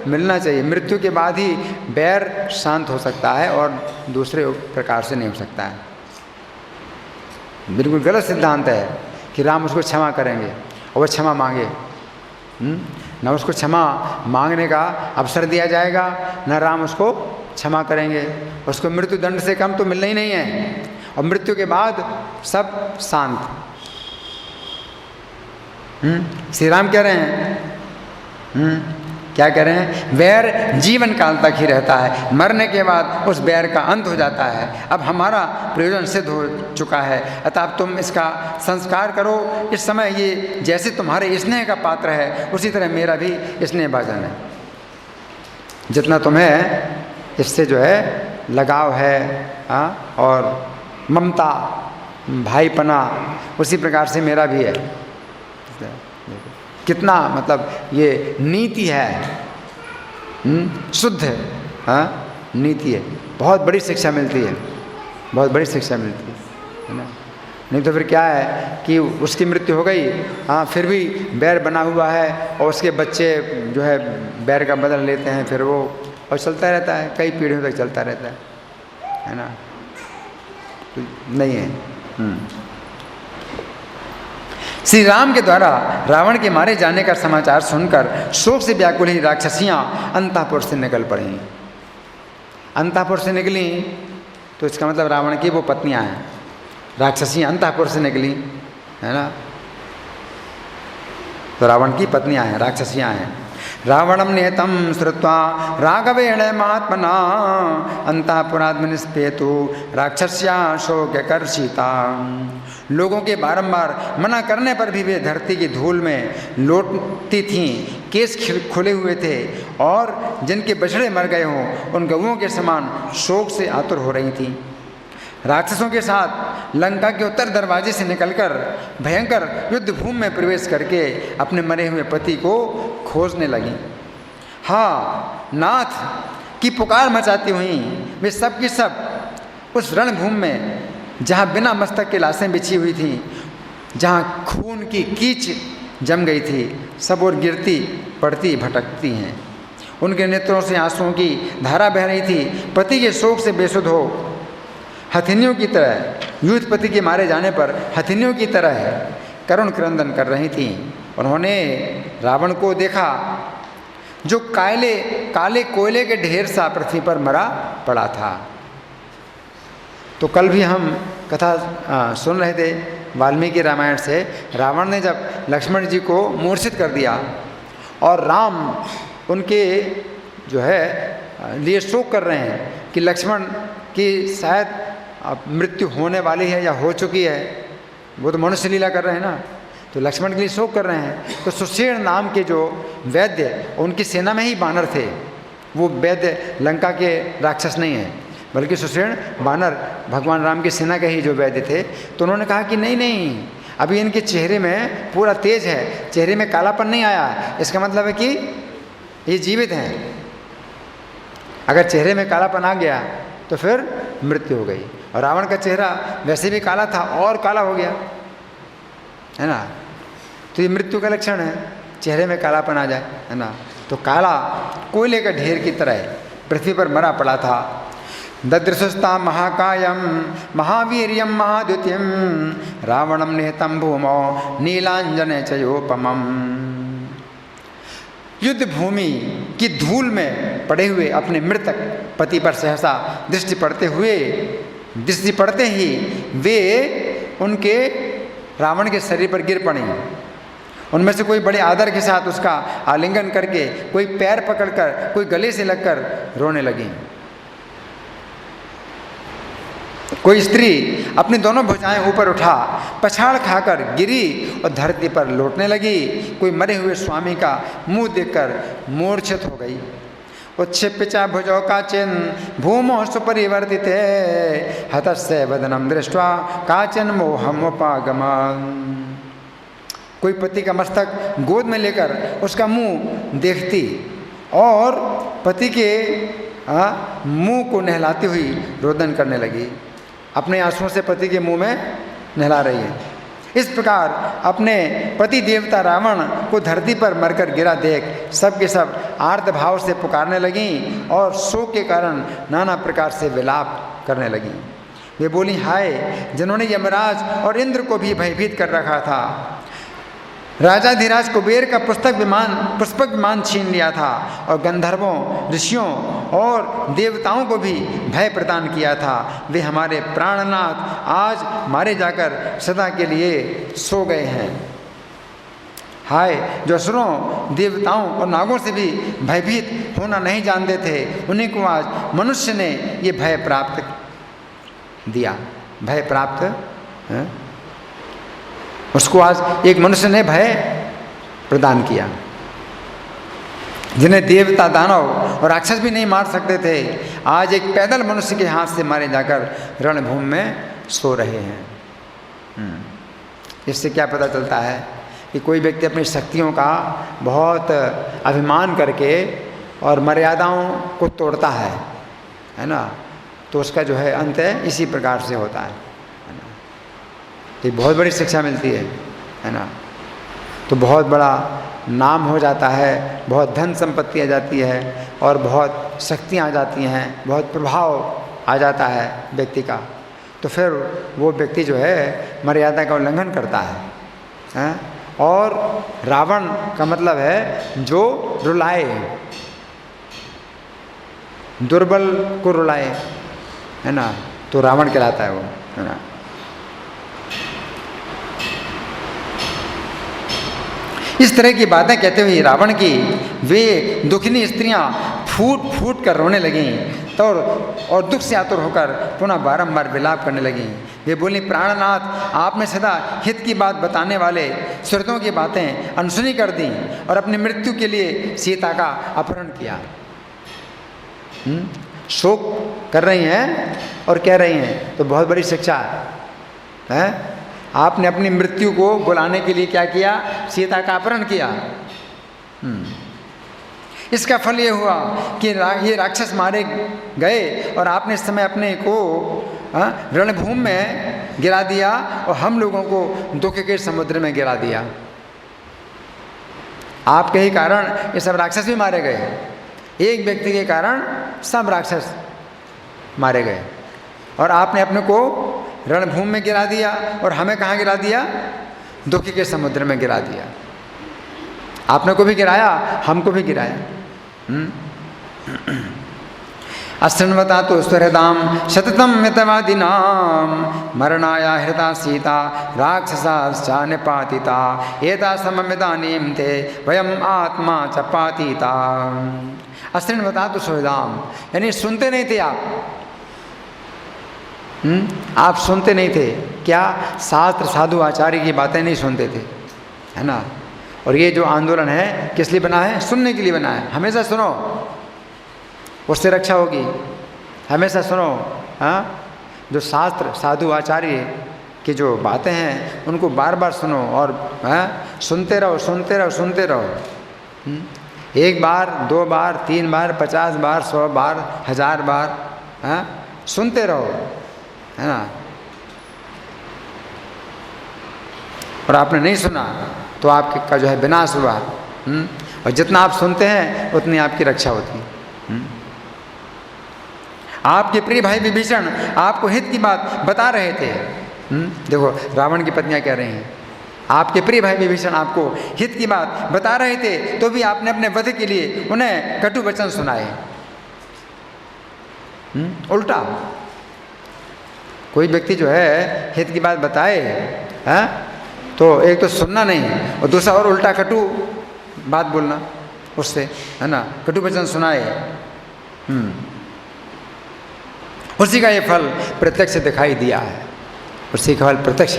मिलना चाहिए। मृत्यु के बाद ही बैर शांत हो सकता है और दूसरे प्रकार से नहीं हो सकता है। बिल्कुल गलत सिद्धांत है कि राम उसको क्षमा करेंगे और वह क्षमा मांगे। न उसको क्षमा मांगने का अवसर दिया जाएगा, न राम उसको क्षमा करेंगे। उसको मृत्यु दंड से कम तो मिलना ही नहीं है और मृत्यु के बाद सब शांत। श्री राम कह रहे हैं क्या कह रहे हैं? वैर जीवन काल तक ही रहता है, मरने के बाद उस वैर का अंत हो जाता है। अब हमारा प्रयोजन सिद्ध हो चुका है, अतः अब तुम इसका संस्कार करो। इस समय ये जैसे तुम्हारे स्नेह का पात्र है उसी तरह मेरा भी स्नेह भाजन है। जितना तुम्हें इससे जो है लगाव है और ममता भाईपना उसी प्रकार से मेरा भी है। कितना मतलब ये नीति है, शुद्ध नीति है। बहुत बड़ी शिक्षा मिलती है, बहुत बड़ी शिक्षा मिलती है ना। नहीं तो फिर क्या है कि उसकी मृत्यु हो गई, फिर भी बैर बना हुआ है और उसके बच्चे जो है बैर का बदला लेते हैं, फिर वो और चलता रहता है, कई पीढ़ियों तक चलता रहता है ना। तो नहीं है। श्री राम के द्वारा रावण के मारे जाने का समाचार सुनकर शोक से व्याकुल ही राक्षसियाँ अंतःपुर से निकल पड़ी। अंतःपुर से निकली तो इसका मतलब रावण की वो पत्नियाँ हैं। राक्षसियाँ अंतःपुर से निकली, है ना। तो रावण की पत्नियाँ हैं, राक्षसियाँ हैं। रावणं निहतं श्रुत्वा राघवेण महात्मना अंतःपुरात्मनिस्पेतु राक्षस्या शोककर्षिता। लोगों के बारंबार मना करने पर भी वे धरती की धूल में लौटती थीं, केस खुले हुए थे और जिनके बछड़े मर गए हों उन गऊओं के समान शोक से आतुर हो रही थीं। राक्षसों के साथ लंका के उत्तर दरवाजे से निकलकर भयंकर युद्ध भूमि में प्रवेश करके अपने मरे हुए पति को खोजने लगी। हाँ, नाथ की पुकार मचाती हुई वे सब की सब उस रणभूमि में, जहाँ बिना मस्तक के लाशें बिछी हुई थीं, जहाँ खून की कीच जम गई थी, सब और गिरती पड़ती भटकती हैं। उनके नेत्रों से आंसुओं की धारा बह रही थी। पति के शोक से बेसुध हो हथिनियों की तरह, युद्धपति के मारे जाने पर हथिनियों की तरह करुण क्रंदन कर रही थीं। उन्होंने रावण को देखा जो काले कोयले के ढेर सा पृथ्वी पर मरा पड़ा था। तो कल भी हम कथा सुन रहे थे वाल्मीकि रामायण से। रावण ने जब लक्ष्मण जी को मूर्छित कर दिया और राम उनके जो है लिए शोक कर रहे हैं कि लक्ष्मण की शायद मृत्यु होने वाली है या हो चुकी है, वो तो मनुष्य लीला कर रहे हैं ना, तो लक्ष्मण के लिए शोक कर रहे हैं। तो सुषेण नाम के जो वैद्य, उनकी सेना में ही बानर थे। वो वैद्य लंका के राक्षस नहीं हैं, बल्कि सुषेण बानर भगवान राम की सेना के ही जो वैद्य थे। तो उन्होंने कहा कि नहीं, अभी इनके चेहरे में पूरा तेज है, चेहरे में कालापन नहीं आया, इसका मतलब है कि ये जीवित हैं। अगर चेहरे में कालापन आ गया तो फिर मृत्यु हो गई। और रावण का चेहरा वैसे भी काला था और काला हो गया, है ना। तो ये मृत्यु का लक्षण है, चेहरे में कालापन आ जाए, है ना। तो काला कोयले का ढेर की तरह पृथ्वी पर मरा पड़ा था। ददृशस्ता महाकायम महावीर्यम महाद्युतिम रावणम निहतम भूमौ नीलांजन चयोपमम। युद्ध भूमि की धूल में पड़े हुए अपने मृतक पति पर सहसा दृष्टि पड़ते ही वे उनके रावण के शरीर पर गिर पड़ी। उनमें से कोई बड़े आदर के साथ उसका आलिंगन करके, कोई पैर पकड़कर, कोई गले से लगकर रोने लगी। कोई स्त्री अपनी दोनों भुजाएं ऊपर उठा पछाड़ खाकर गिरी और धरती पर लौटने लगी। कोई मरे हुए स्वामी का मुंह देखकर मूर्छित हो गई। उच्छिप्य भुजौ काचिन भूमो सुपरिवर्तित हतस्य वदनम दृष्ट्वा काचिन मोहम उपागमन। कोई पति का मस्तक गोद में लेकर उसका मुंह देखती और पति के मुंह को नहलाती हुई रोदन करने लगी। अपने आंसुओं से पति के मुंह में नहला रही है। इस प्रकार अपने पति देवता रावण को धरती पर मरकर गिरा देख सब के सब आर्त भाव से पुकारने लगीं और शोक के कारण नाना प्रकार से विलाप करने लगीं। वे बोली, हाय जिन्होंने यमराज और इंद्र को भी भयभीत कर रखा था, राजाधिराज कुबेर का पुष्पक विमान छीन लिया था और गंधर्वों, ऋषियों और देवताओं को भी भय प्रदान किया था। वे हमारे प्राणनाथ आज मारे जाकर सदा के लिए सो गए हैं। हाय जो असुरों, देवताओं और नागों से भी भयभीत होना नहीं जानते थे, उन्हीं को आज मनुष्य ने ये भय प्राप्त दिया। भय प्राप्त है? उसको आज एक मनुष्य ने भय प्रदान किया। जिन्हें देवता, दानव और राक्षस भी नहीं मार सकते थे, आज एक पैदल मनुष्य के हाथ से मारे जाकर रणभूमि में सो रहे हैं। इससे क्या पता चलता है कि कोई व्यक्ति अपनी शक्तियों का बहुत अभिमान करके और मर्यादाओं को तोड़ता है ना, तो उसका जो है अंत इसी प्रकार से होता है ना। तो बहुत बड़ी शिक्षा मिलती है ना। तो बहुत बड़ा नाम हो जाता है, बहुत धन संपत्ति आ जाती है और बहुत शक्तियाँ आ जाती हैं, बहुत प्रभाव आ जाता है व्यक्ति का। तो फिर वो व्यक्ति जो है मर्यादा का उल्लंघन करता है। और रावण का मतलब है जो रुलाए, दुर्बल को रुलाए, है ना, तो रावण कहलाता है वो, है ना। इस तरह की बातें कहते हुए रावण की वे दुखिनी स्त्रियां फूट फूट कर रोने लगीं तो और दुख से आतुर होकर पुनः बारंबार विलाप करने लगीं। वे बोली, प्राणनाथ, आपने सदा हित की बात बताने वाले सुरतों की बातें अनसुनी कर दी और अपनी मृत्यु के लिए सीता का अपहरण किया। शोक कर रही हैं और कह रही हैं तो बहुत बड़ी शिक्षा है। आपने अपनी मृत्यु को बुलाने के लिए क्या किया? सीता का अपहरण किया। इसका फल ये हुआ कि ये राक्षस मारे गए और आपने इस समय अपने को रणभूमि में गिरा दिया और हम लोगों को दुख के समुद्र में गिरा दिया। आपके ही कारण ये सब राक्षस भी मारे गए। एक व्यक्ति के कारण सब राक्षस मारे गए और आपने अपने को रणभूमि में गिरा दिया और हमें कहाँ गिरा दिया? दुख के समुद्र में गिरा दिया। आपने को भी गिराया, हमको भी गिराया। अश्रृण्वता तो स्वहृदाम शततम मितवादिनाम मरणाया हृता सीता राक्षसा निपातिता एता सममिदानीं ते वयम आत्मा च पातिता। अश्रृण्वता तो स्वहृदाम, यानी सुनते नहीं थे आप सुनते नहीं थे। क्या? शास्त्र साधु आचार्य की बातें नहीं सुनते थे, है ना। और ये जो आंदोलन है किस लिए बना है? सुनने के लिए बना है। हमेशा सुनो, उससे रक्षा होगी। हमेशा सुनो। हाँ, जो शास्त्र साधु आचार्य की जो बातें हैं उनको बार बार सुनो और सुनते रहो, सुनते रहो, सुनते रहो। एक बार, दो बार, 3 बार, 50 बार, 100 बार, 1000 बार सुनते रहो, है ना। और आपने नहीं सुना तो आपका जो है विनाश हुआ। और जितना आप सुनते हैं उतनी आपकी रक्षा होती है। आपके प्रिय भाई विभीषण आपको हित की बात बता रहे थे। देखो रावण की पत्नियां कह रही हैं, आपके प्रिय भाई विभीषण आपको हित की बात बता रहे थे तो भी आपने अपने वध के लिए उन्हें कटु वचन सुनाए। उल्टा कोई व्यक्ति जो है हित की बात बताए तो एक तो सुनना नहीं और दूसरा और उल्टा कटु बात बोलना उससे, है ना, कटु वचन सुनाए। उसी का ये फल प्रत्यक्ष दिखाई दिया है, उसी का फल प्रत्यक्ष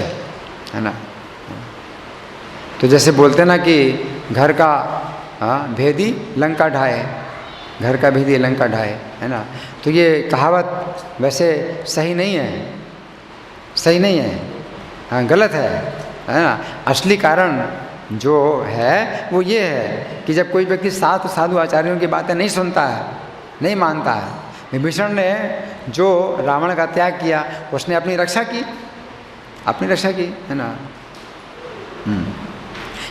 है ना। तो जैसे बोलते ना कि घर का भेदी लंका ढाए, घर का भेदी लंका ढाए, है ना। तो ये कहावत वैसे सही नहीं है, सही नहीं है, हाँ गलत है ना। असली कारण जो है वो ये है कि जब कोई व्यक्ति साधु आचार्यों की बातें नहीं सुनता है, नहीं मानता है। विभीषण ने जो रावण का त्याग किया उसने अपनी रक्षा की, अपनी रक्षा की, है ना।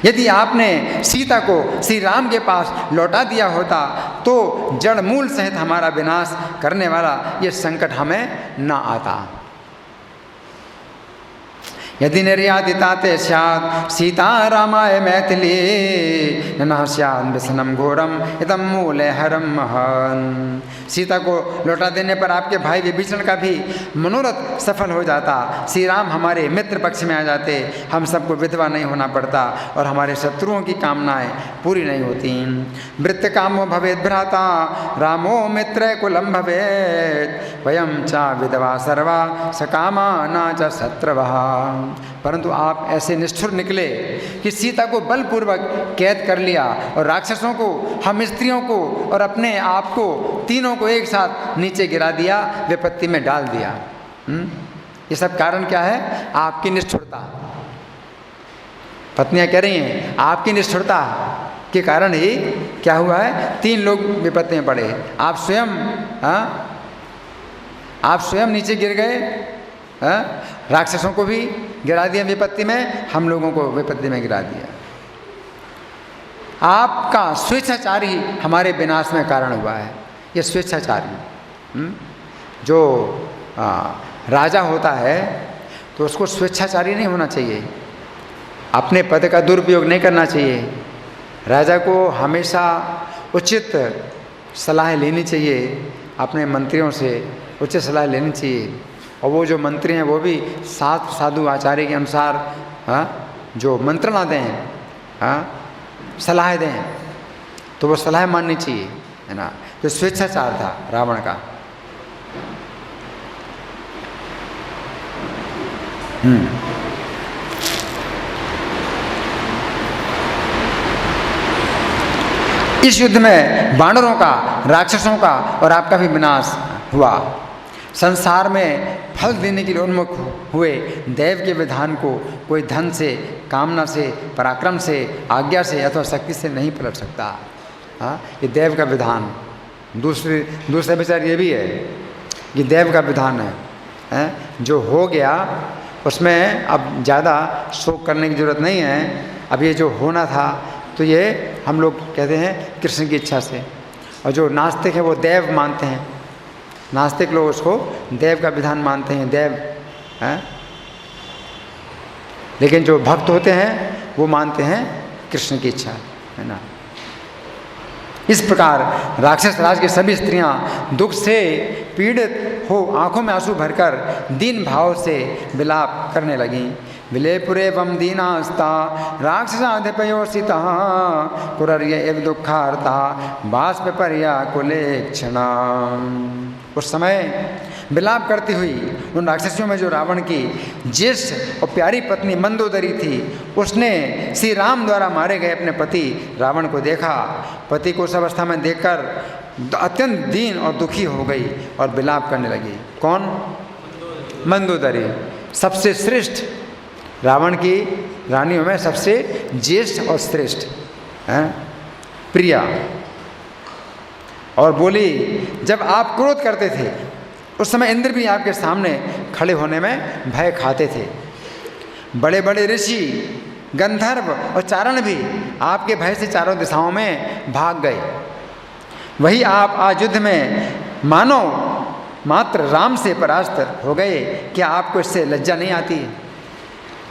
यदि आपने सीता को श्री राम के पास लौटा दिया होता तो जड़ मूल सहित हमारा विनाश करने वाला ये संकट हमें न आता। यदि निर्यादिता ते स्यात् सीता रामाय मैथिली न स्यात् व्यसनम घोरम इदम मूले हरम महन। सीता को लौटा देने पर आपके भाई विभीषण का भी मनोरथ सफल हो जाता, श्री राम हमारे मित्र पक्ष में आ जाते, हम सबको विधवा नहीं होना पड़ता और हमारे शत्रुओं की कामनाएं पूरी नहीं होती। वृत्त कामो भवेद भ्राता रामो मित्र कुलम भवेद वयम चा विधवा सर्वा सकामा न च शत्रवः। परंतु आप ऐसे निष्ठुर निकले कि सीता को बलपूर्वक कैद कर लिया और राक्षसों को, हम स्त्रियों को और अपने आप को, तीनों को एक साथ नीचे गिरा दिया, विपत्ति में डाल दिया। ये सब कारण क्या है? आपकी निष्ठुरता। पत्नियां कह रही हैं आपकी निष्ठुरता के कारण ही क्या हुआ है, 3 लोग विपत्ति में पड़े। आप स्वयं नीचे गिर गए, राक्षसों को भी गिरा दिया विपत्ति में, हम लोगों को विपत्ति में गिरा दिया। आपका स्वेच्छाचार ही हमारे विनाश में कारण हुआ है। ये स्वेच्छाचारी जो राजा होता है तो उसको स्वेच्छाचारी नहीं होना चाहिए, अपने पद का दुरुपयोग नहीं करना चाहिए। राजा को हमेशा उचित सलाह लेनी चाहिए, अपने मंत्रियों से उचित सलाह लेनी चाहिए। और वो जो मंत्री हैं वो भी साधु आचार्य के अनुसार जो मंत्रणा दें, सलाह दें तो वो सलाह माननी चाहिए, है ना। तो स्वेच्छाचार था रावण का। इस युद्ध में वानरों का, राक्षसों का और आपका भी विनाश हुआ। संसार में फल देने के लिए उन्मुख हुए देव के विधान को कोई धन से, कामना से, पराक्रम से, आज्ञा से अथवा शक्ति से नहीं पलट सकता। हाँ, ये देव का विधान। दूसरा विचार ये भी है कि देव का विधान है, जो हो गया उसमें अब ज़्यादा शोक करने की ज़रूरत नहीं है। अब ये जो होना था तो ये हम लोग कहते हैं कृष्ण की इच्छा से। और जो नास्तिक हैं वो देव मानते हैं, नास्तिक लोग उसको देव का विधान मानते हैं, देव हैं। लेकिन जो भक्त होते हैं वो मानते हैं कृष्ण की इच्छा, है ना। इस प्रकार राक्षस राज की सभी स्त्रियां दुख से पीड़ित हो आंखों में आंसू भरकर दीन भाव से विलाप करने लगीं। विलेपुरे वम दीनास्ता राक्षसाधिपयोषिता कुरर्य एव दुखार्ता बाष्प पर्या कुले क्षणा। उस समय विलाप करती हुई उन राक्षसियों में जो रावण की ज्येष्ठ और प्यारी पत्नी मंदोदरी थी, उसने श्री राम द्वारा मारे गए अपने पति रावण को देखा। पति को उस अवस्था में देखकर अत्यंत दीन और दुखी हो गई और विलाप करने लगी। कौन? मंदोदरी, सबसे श्रेष्ठ, रावण की रानियों में सबसे ज्येष्ठ और श्रेष्ठ हैं, प्रिया। और बोली, जब आप क्रोध करते थे उस समय इंद्र भी आपके सामने खड़े होने में भय खाते थे। बड़े बड़े ऋषि, गंधर्व और चारण भी आपके भय से चारों दिशाओं में भाग गए। वही आप आज युद्ध में मानो मात्र राम से परास्त हो गए। क्या आपको इससे लज्जा नहीं आती?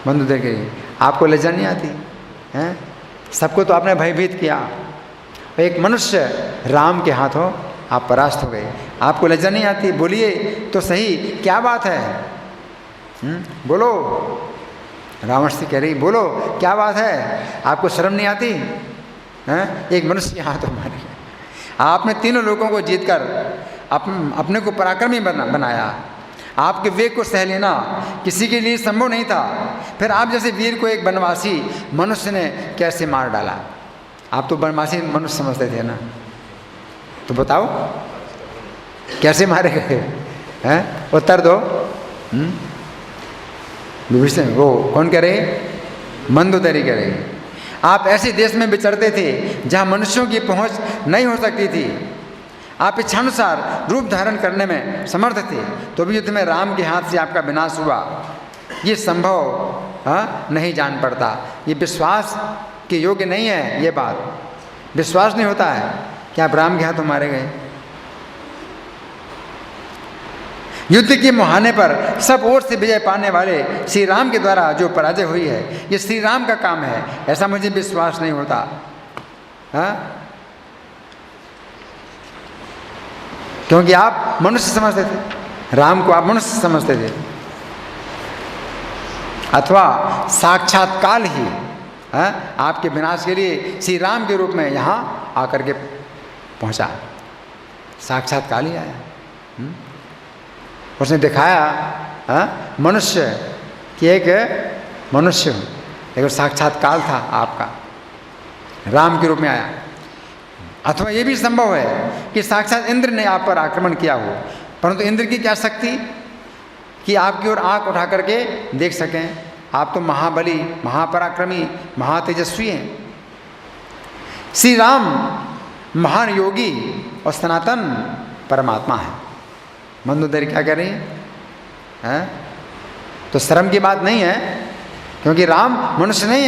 मंदोदरी, आपको लज्जा नहीं आती हैं? सबको तो आपने भयभीत किया। एक मनुष्य राम के हाथों आप परास्त हो गए, आपको लज्जा नहीं आती? बोलिए तो सही, क्या बात है? बोलो। रावण से कह रही, बोलो क्या बात है, आपको शर्म नहीं आती? हैं? एक मनुष्य के हाथों मारे, आपने तीनों लोगों को जीतकर अपने को पराक्रमी बनाया। आपके वेग को सह लेना किसी के लिए संभव नहीं था। फिर आप जैसे वीर को एक वनवासी मनुष्य ने कैसे मार डाला? आप तो वनवासी मनुष्य समझते थे ना, तो बताओ कैसे मारे गए हैं? उत्तर दो। विभीषण, वो कौन कह रहे? मंदोदरी कह रही। आप ऐसे देश में विचरते थे जहाँ मनुष्यों की पहुँच नहीं हो सकती थी। आप इच्छानुसार रूप धारण करने में समर्थ थे, तो भी युद्ध में राम के हाथ से आपका विनाश हुआ। ये संभव नहीं जान पड़ता, ये विश्वास के योग्य नहीं है। ये बात विश्वास नहीं होता है कि आप राम के हाथों मारे गए। युद्ध के मुहाने पर सब ओर से विजय पाने वाले श्री राम के द्वारा जो पराजय हुई है, ये श्री राम का काम है, ऐसा मुझे विश्वास नहीं होता। हाँ, क्योंकि आप मनुष्य समझते थे, राम को आप मनुष्य समझते थे, अथवा साक्षात काल ही आपके विनाश के लिए श्री राम के रूप में यहाँ आकर के पहुँचा। साक्षात काल ही आया। उसने दिखाया मनुष्य कि एक मनुष्य हूँ, एक साक्षात काल था आपका, राम के रूप में आया। अथवा ये भी संभव है कि साक्षात इंद्र ने आप पर आक्रमण किया हो, परंतु इंद्र की क्या शक्ति कि आपकी ओर आंख उठा करके देख सकें? आप तो महाबली, महापराक्रमी, महातेजस्वी हैं। श्री राम महान योगी और सनातन परमात्मा है। मंदोदरी क्या कह रही है? तो शर्म की बात नहीं है, क्योंकि राम मनुष्य नहीं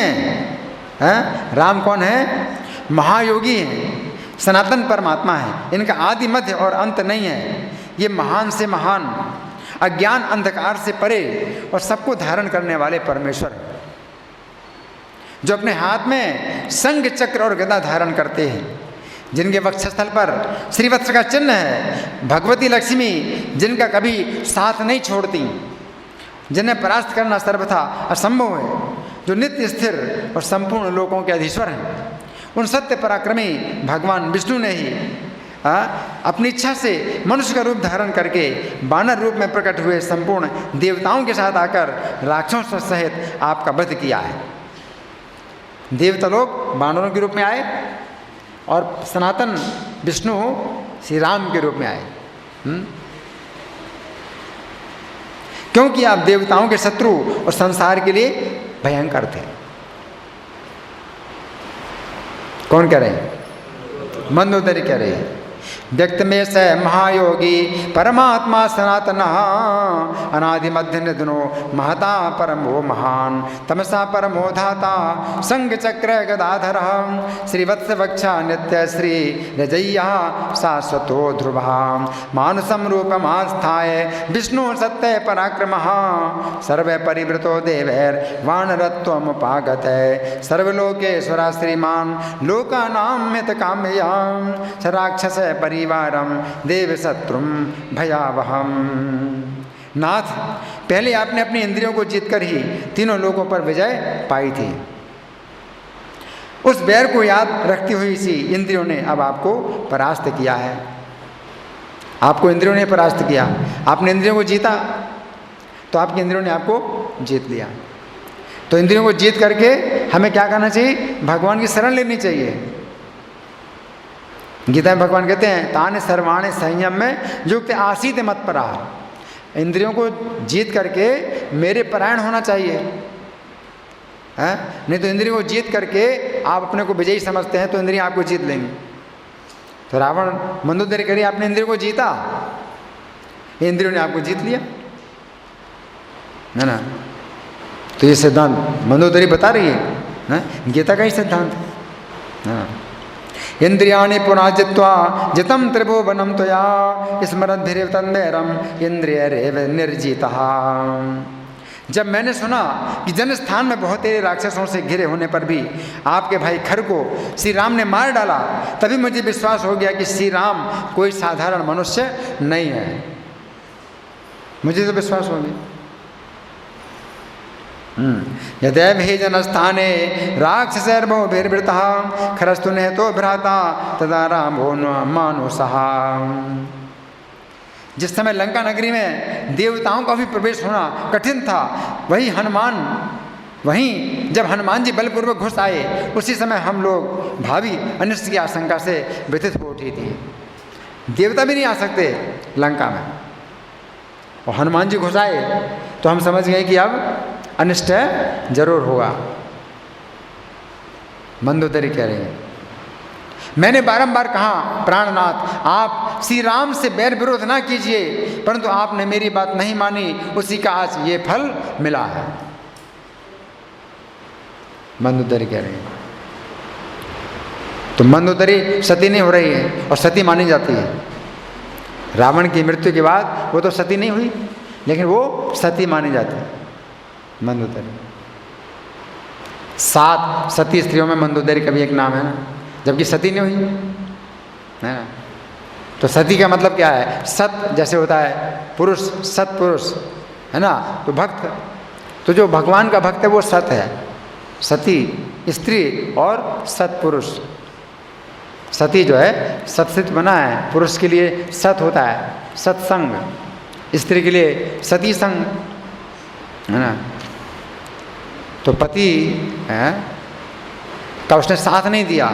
है। राम कौन है? महायोगी है, सनातन परमात्मा है। इनका आदि मध्य और अंत नहीं है। ये महान से महान, अज्ञान अंधकार से परे और सबको धारण करने वाले परमेश्वर, जो अपने हाथ में शंख चक्र और गदा धारण करते हैं, जिनके वक्षस्थल पर श्रीवत्स का चिन्ह है, भगवती लक्ष्मी जिनका कभी साथ नहीं छोड़ती, जिन्हें परास्त करना सर्वथा असंभव है, जो नित्य स्थिर और संपूर्ण लोकों के अधीश्वर हैं, उन सत्य पराक्रमी भगवान विष्णु ने ही अपनी इच्छा से मनुष्य का रूप धारण करके वानर रूप में प्रकट हुए संपूर्ण देवताओं के साथ आकर राक्षसों सहित आपका वध किया है। देवता लोग वानरों के रूप में आए और सनातन विष्णु श्री राम के रूप में आए। क्योंकि आप देवताओं के शत्रु और संसार के लिए भयंकर थे। कौन कह रहे हैं? मंदोदरी कह रहे हैं। व्यक्त में स महायोगी परमात्मा सनातन अनादि मध्य निधनो महता परमो महान तमसा परमो धाता संग चक्र गदाधर श्रीवत्स वक्षा नित्य श्री रजय्या शाश्वतो ध्रुवा मानुषम रूपमास्थाय विष्णु सत्य पराक्रम सर्व परिवृतो देवैर वानरत्वमुपागत सर्वलोकेश्वरा श्रीमान लोकानां काम्यां स राक्षस परिवारम देव शत्रुम भयावहम। नाथ, पहले आपने अपनी इंद्रियों को जीतकर ही तीनों लोगों पर विजय पाई थी। उस बैर को याद रखती हुई सी इंद्रियों ने अब आपको परास्त किया है। आपको इंद्रियों ने परास्त किया। आपने इंद्रियों को जीता तो आपकी इंद्रियों ने आपको जीत लिया। तो इंद्रियों को जीत करके हमें क्या करना चाहिए? भगवान की शरण लेनी चाहिए। गीता में भगवान कहते हैं ताने सर्वाणे संयम में युक्त आसीत मत परा। इंद्रियों को जीत करके मेरे परायण होना चाहिए, है? नहीं तो इंद्रियों को जीत करके आप अपने को विजयी समझते हैं तो इंद्रियां आपको जीत लेंगी। तो रावण मंदोदरी करी, आपने इंद्रियों को जीता, इंद्रियों ने आपको जीत लिया, है ना। तो ये सिद्धांत मंदोदरी बता रही है, गीता का ही सिद्धांत है। इंद्रियाणि पुनः जित्वा जितम त्रिभुवनम त्वया स्मरद्भिरेव तन्मयरम इंद्रियरेव निर्जितः। जब मैंने सुना कि जनस्थान में बहुत तेरे राक्षसों से घिरे होने पर भी आपके भाई खर को श्री राम ने मार डाला, तभी मुझे विश्वास हो गया कि श्री राम कोई साधारण मनुष्य नहीं है। मुझे तो विश्वास हो गया। यदैव हे जनस्थाने राक्षसैर्बहुभिर्वृतः खरस्तु नेतो भ्राता तदा रामो मानुषः। जिस समय लंका नगरी में देवताओं का भी प्रवेश होना कठिन था, वहीं जब हनुमान जी बलपूर्वक घुस आए, उसी समय हम लोग भावी अनिष्ट की आशंका से व्यथित हो उठी थी। देवता भी नहीं आ सकते लंका में, और हनुमान जी घुस आए तो हम समझ गए कि अब अनिष्ट जरूर होगा। मंदोदरी कह रहे हैं, मैंने बारंबार कहा प्राणनाथ आप श्री राम से बैर विरोध ना कीजिए, परंतु आपने मेरी बात नहीं मानी, उसी का आज ये फल मिला है। मंदोदरी कह रहे हैं। तो मंदोदरी सती नहीं हो रही है और सती मानी जाती है। रावण की मृत्यु के बाद वो तो सती नहीं हुई, लेकिन वो सती मानी जाती है मंदोदरी। 7 सती स्त्रियों में मंदोदरी का भी एक नाम है ना, जबकि सती नहीं हुई है ना। तो सती का मतलब क्या है? सत जैसे होता है पुरुष, सत पुरुष है ना, तो भक्त, तो जो भगवान का भक्त है वो सत है। सती स्त्री और सत पुरुष। सती जो है सत्सित बना है, पुरुष के लिए सत होता है सत्संग, स्त्री के लिए सती संग, है ना। तो पति है का उसने साथ नहीं दिया,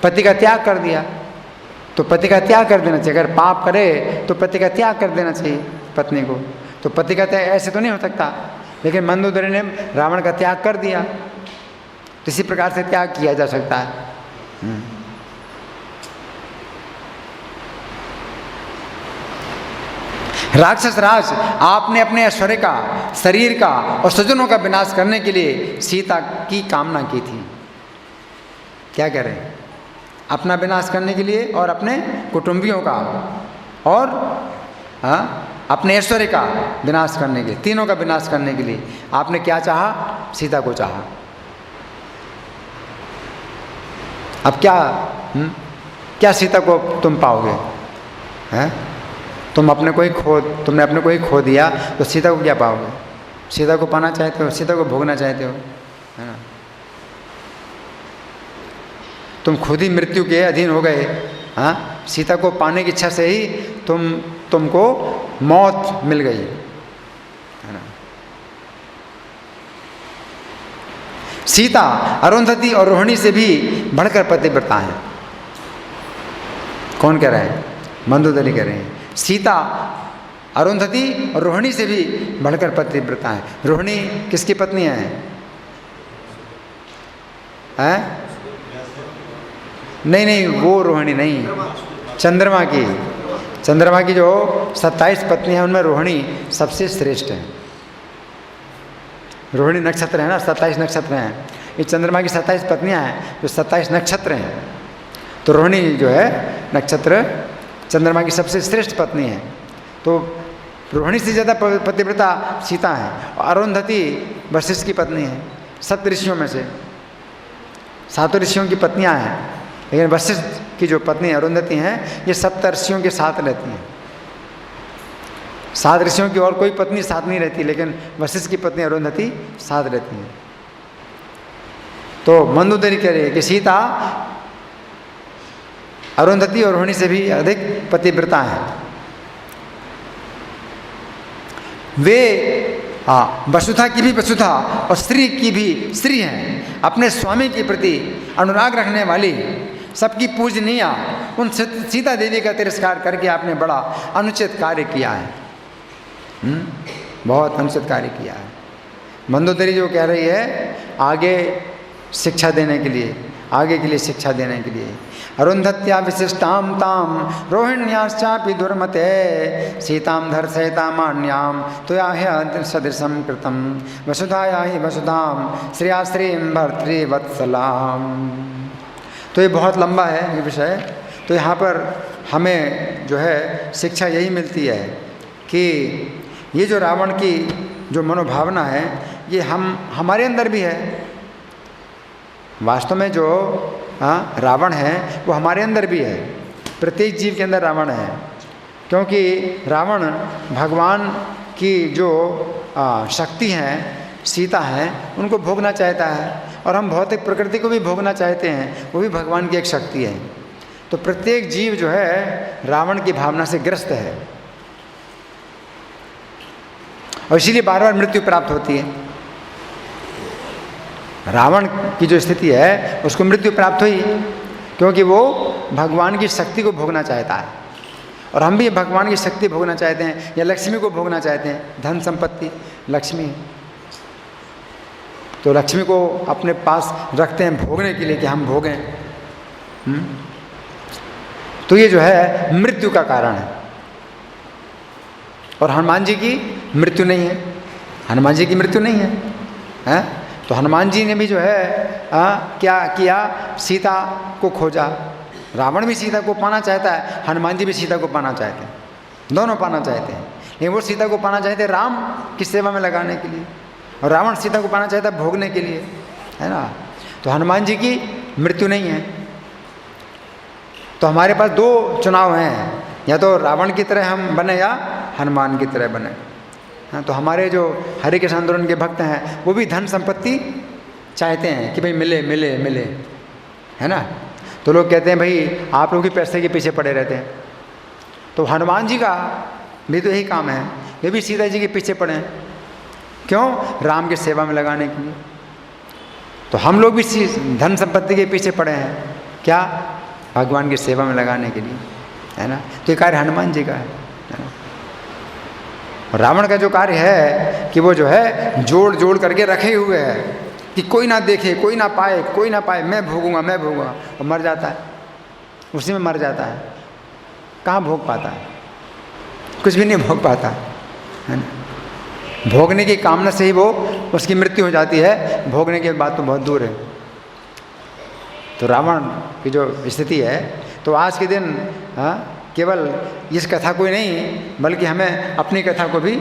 पति का त्याग कर दिया, तो पति का त्याग कर देना चाहिए। अगर पाप करे तो पति का त्याग कर देना चाहिए पत्नी को। तो पति का त्याग ऐसे तो नहीं हो सकता, लेकिन मंदोदरी ने रावण का त्याग कर दिया, तो इसी प्रकार से त्याग किया जा सकता है। राक्षस राज, आपने अपने ऐश्वर्य का, शरीर का और स्वजनों का विनाश करने के लिए सीता की कामना की थी। क्या कह रहे हैं? अपना विनाश करने के लिए और अपने कुटुंबियों का और अपने ऐश्वर्य का विनाश करने के लिए, तीनों का विनाश करने के लिए आपने क्या चाहा? सीता को चाहा। अब क्या सीता को तुम पाओगे? हैं? तुमने अपने को ही खो दिया, तो सीता को क्या पाओगे? सीता को पाना चाहते हो, सीता को भोगना चाहते हो, है ना। तुम खुद ही मृत्यु के अधीन हो गए। हाँ, सीता को पाने की इच्छा से ही तुमको मौत मिल गई, है ना। सीता अरुंधति और रोहिणी से भी बढ़कर पतिव्रता है। कौन कह रहे हैं? मंदोदरी कह रहे हैं। सीता अरुंधति और रोहिणी से भी बढ़कर पतिव्रता है। रोहिणी किसकी पत्नी है? हैं? नहीं, वो रोहिणी नहीं, चंद्रमा की जो 27 पत्नियां हैं उनमें रोहिणी सबसे श्रेष्ठ है। रोहिणी नक्षत्र है ना, 27 नक्षत्र हैं। ये चंद्रमा की 27 पत्नियां हैं जो 27 नक्षत्र हैं। तो रोहिणी जो है नक्षत्र चंद्रमा की सबसे श्रेष्ठ पत्नी है। तो रोहिणी से ज़्यादा पतिव्रता सीता है। और अरुंधति वशिष्ठ की पत्नी है। 7 ऋषियों में से 7 ऋषियों की पत्नियां हैं, लेकिन वशिष्ठ की जो पत्नी अरुंधति हैं ये 7 ऋषियों के साथ रहती हैं। 7 ऋषियों की और कोई पत्नी साथ नहीं रहती, लेकिन वशिष्ठ की पत्नी अरुंधति साथ रहती हैं। तो मंदोदरी कह रही है कि सीता अरुंधति और रोहिणी से भी अधिक पतिव्रता है। वे वसुधा की भी वसुधा और स्त्री की भी स्त्री हैं। अपने स्वामी के प्रति अनुराग रखने वाली, सबकी पूजनीय उन सीता देवी का तिरस्कार करके आपने बड़ा अनुचित कार्य किया है। बहुत अनुचित कार्य किया है। मंदोदरी जो कह रही है आगे शिक्षा देने के लिए, आगे के लिए शिक्षा देने के लिए, अरुंधत्या विशिष्टाम ताम रोहिण्याश्चापि दुर्मते सीताम धर्षयतामान्याम त्वया हि सदृशं कृतं वसुधाया हि वसुधाम श्रिया श्रीं भर्तृवत्सलाम। तो ये बहुत लंबा है ये विषय। तो यहाँ पर हमें जो है शिक्षा यही मिलती है कि ये जो रावण की जो मनोभावना है ये हमारे अंदर भी है। वास्तव में जो रावण है वो हमारे अंदर भी है। प्रत्येक जीव के अंदर रावण है, क्योंकि रावण भगवान की जो शक्ति हैं, सीता हैं, उनको भोगना चाहता है। और हम भौतिक प्रकृति को भी भोगना चाहते हैं, वो भी भगवान की एक शक्ति है। तो प्रत्येक जीव जो है रावण की भावना से ग्रस्त है और इसीलिए बार बार मृत्यु प्राप्त होती है। रावण की जो स्थिति है उसको मृत्यु प्राप्त हुई क्योंकि वो भगवान की शक्ति को भोगना चाहता है। और हम भी भगवान की शक्ति भोगना चाहते हैं या लक्ष्मी को भोगना चाहते हैं। धन संपत्ति लक्ष्मी, तो लक्ष्मी को अपने पास रखते हैं भोगने के लिए कि हम भोगें। तो ये जो है मृत्यु का कारण है। और हनुमान जी की मृत्यु नहीं है, हनुमान जी की मृत्यु नहीं है, हैं? तो हनुमान जी ने भी जो है क्या किया, सीता को खोजा। रावण भी सीता को पाना चाहता है, हनुमान जी भी सीता को पाना चाहते हैं, दोनों पाना चाहते हैं। लेकिन वो सीता को पाना चाहते हैं राम की सेवा में लगाने के लिए, और रावण सीता को पाना चाहता है भोगने के लिए, है ना। तो हनुमान जी की मृत्यु नहीं है। तो हमारे पास 2 चुनाव हैं, या तो रावण की तरह हम बने या हनुमान की तरह बने। हाँ, तो हमारे जो हरे कृष्ण आंदोलन के भक्त हैं वो भी धन संपत्ति चाहते हैं कि भाई मिले मिले मिले, है ना। तो लोग कहते हैं भाई आप लोग भी पैसे के पीछे पड़े रहते हैं। तो हनुमान जी का भी तो यही काम है, ये भी सीता जी के पीछे पड़े हैं। क्यों? राम की सेवा में लगाने के लिए। तो हम लोग भी धन संपत्ति के पीछे पड़े हैं, क्या? भगवान की सेवा में लगाने के लिए, है ना। तो ये कार्य हनुमान जी का है ना। और रावण का जो कार्य है कि वो जो है जोड़ जोड़ करके रखे हुए है कि कोई ना देखे, कोई ना पाए, कोई ना पाए, मैं भोगूंगा मैं भोगूंगा, और मर जाता है, उसी में मर जाता है। कहाँ भोग पाता है? कुछ भी नहीं भोग पाता है ना। भोगने की कामना से ही वो उसकी मृत्यु हो जाती है, भोगने के बाद तो बहुत दूर है। तो रावण की जो स्थिति है, तो आज के दिन केवल इस कथा को ही नहीं बल्कि हमें अपनी कथा को भी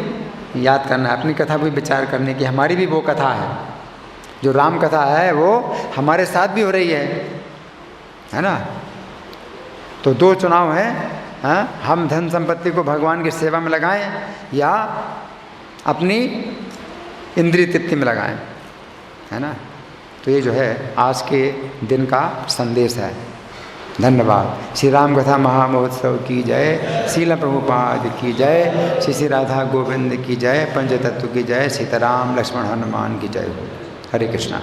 याद करना है, अपनी कथा को भी विचार करने की। हमारी भी वो कथा है, जो राम कथा है वो हमारे साथ भी हो रही है ना। तो 2 चुनाव हैं, हम धन संपत्ति को भगवान की सेवा में लगाएं या अपनी इंद्रिय तृप्ति में लगाएं, है ना। तो ये जो है आज के दिन का संदेश है। धन्यवाद। श्री राम कथा महामहोत्सव की जय, श्रील प्रभुपाद की जय, श्री श्री राधा गोविंद की जय, पंचतत्व की जय, सीताराम लक्ष्मण हनुमान की जय हो। हरे कृष्णा।